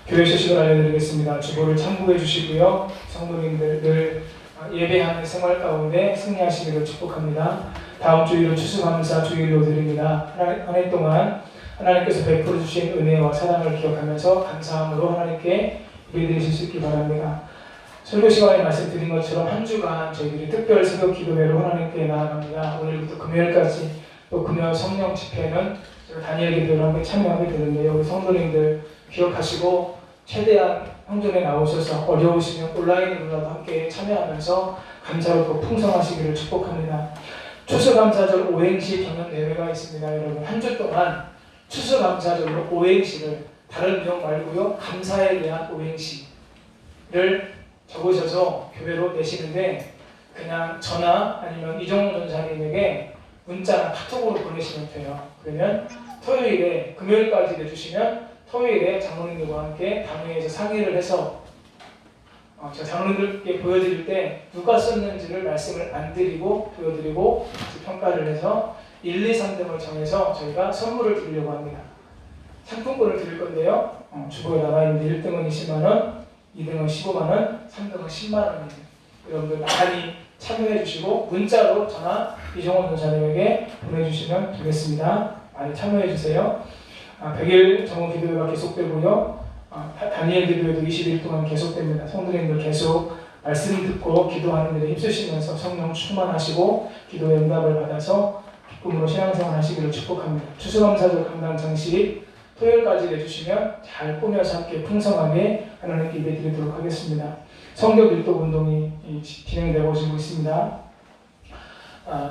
교회 소식을 알려드리겠습니다. 주보를 참고해 주시고요. 성도님들 늘 예배하는 생활 가운데 승리하시기를 축복합니다. 다음 주일은 추수감사 주일로 드립니다. 한 해 동안 하나님께서 베풀어 주신 은혜와 사랑을 기억하면서 감사함으로 하나님께 예배드리실 수 있기 바랍니다. 설교 시간에 말씀드린 것처럼 한 주간 저희들이 특별 새벽 기도회로 하나님께 나아갑니다. 오늘부터 금요일까지 또 금요 성령 집회는 다니엘 기도를 함께 참여하게 되는데요. 우리 성도님들 기억하시고 최대한 형전에 나오셔서 어려우시면 온라인으로라도 함께 참여하면서 감사로 더 풍성하시기를 축복합니다. 추수감사절 오행시 경연 대회가 있습니다. 여러분 한 주 동안 추수감사절로 오행시를 다른 내용 말고요 감사에 대한 오행시를 적으셔서 교회로 내시는데 그냥 전화 아니면 이종훈 전사님에게 문자나 카톡으로 보내시면 돼요. 그러면 토요일에 금요일까지 내주시면 토요일에 장로님들과 함께 당회에서 상의를 해서 제가 장로님들께 보여드릴 때 누가 썼는지를 말씀을 안 드리고 보여드리고 평가를 해서 1, 2, 3등을 정해서 저희가 선물을 드리려고 합니다. 상품권을 드릴 건데요. 주보에 나와 있는데 1등은 20만원, 2등은 15만원, 3등은 10만원입니다. 여러분들 많이 참여해 주시고 문자로 전화 이종원 전사님에게 보내주시면 되겠습니다. 많이 참여해 주세요. 100일 전문 기도회가 계속되고요. 다니엘 기도회도 20일 동안 계속됩니다. 성도님들 계속 말씀 듣고 기도하는 일에 힘쓰시면서 성령 충만하시고 기도의 응답을 받아서 기쁨으로 신앙생활 하시기를 축복합니다. 추수감사절 강단 장식 토요일까지 내주시면 잘 꾸며서 함께 풍성하게 하나님께 예배 드리도록 하겠습니다. 성경 일독 운동이 진행되고 있습니다.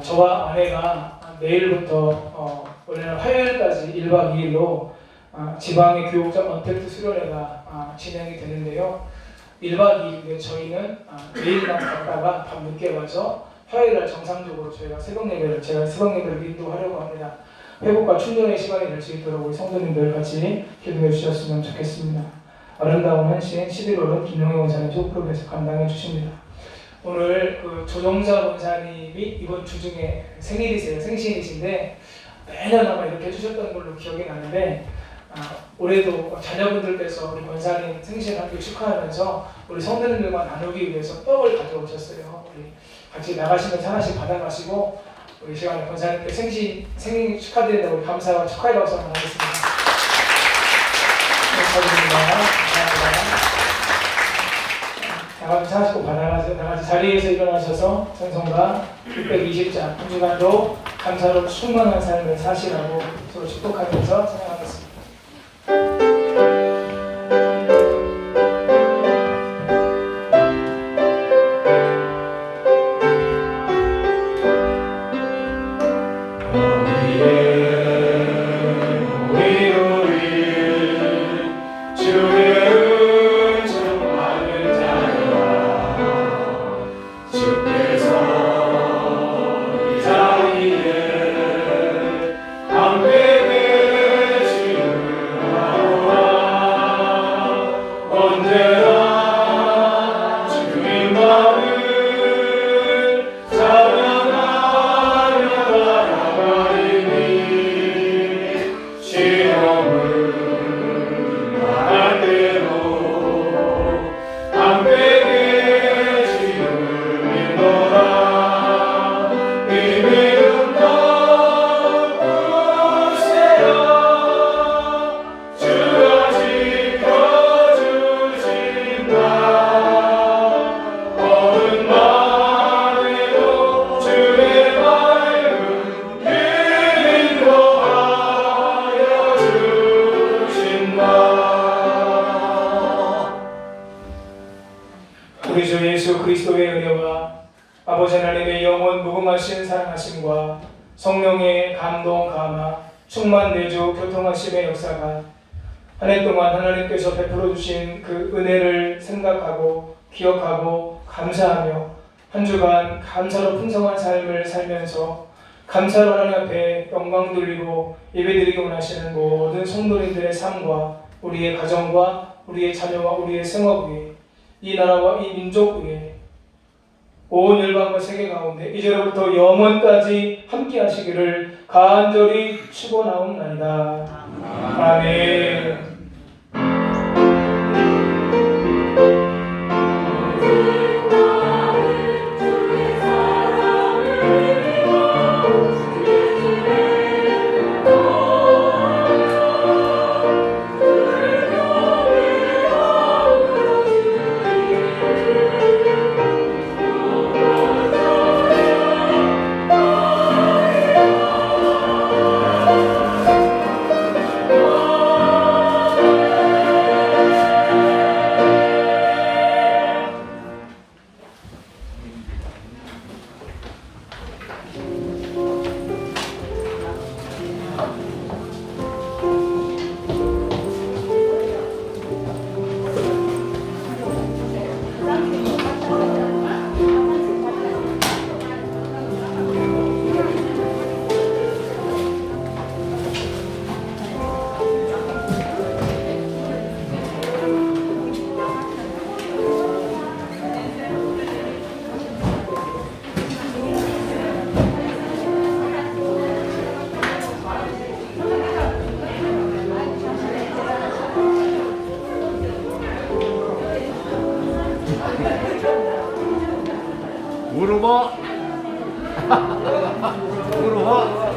저와 아내가 내일부터 원래는 화요일까지 1박 2일로 지방의 교육장 언택트 수련회가 진행이 되는데요. 1박 2일인데 저희는 내일만 갔다가 밤 늦게 와서 화요일날 정상적으로 제가 새벽 예배를 인도하려고 합니다. 회복과 충전의 시간이 될 수 있도록 우리 성도님들 같이 기도해 주셨으면 좋겠습니다. 아름다운 헌신 11월은 김용희 원사님 소프로에서 감당해 주십니다. 오늘 조정자 원사님이 이번 주 중에 생일이세요. 생신이신데 매년 아마 이렇게 해주셨던 걸로 기억이 나는데 올해도 자녀분들께서 우리 권사님 생신 함께 축하하면서 우리 성도님들과 나누기 위해서 떡을 가져오셨어요. 우리 같이 나가시면서 하나씩 받아가시고 우리 시간에 권사님께 생일 축하드린다고 우리 감사와 축하의 박수 한번 하겠습니다. 감사드립니다. 나가면서 하나씩 꼭 받아가세요. 나가서 자리에서 일어나셔서 찬송가 620장 한 주간도 감사로 충만한 삶을 사시라고 서로 축복하면서 찬양하겠습니다. 우리 주 예수 그리스도의 은혜와 아버지 하나님의 영원 무궁하신 사랑하심과 성령의 감동 감화 충만 내주 교통하심의 역사가 한 해 동안 하나님께서 베풀어 주신 그 은혜를 생각하고 기억하고 감사하며 한 주간 감사로 풍성한 삶을 살면서 감사로 하나님 앞에 영광 돌리고 예배드리기 원하시는 모든 성도님들의 삶과 우리의 가정과 우리의 자녀와 우리의 생업 위에 이 나라와 이 민족 위에 온 열방과 세계 가운데 이제로부터 영원까지 함께 하시기를 간절히 축원하옵나이다. 아멘. 물어봐. 물어봐.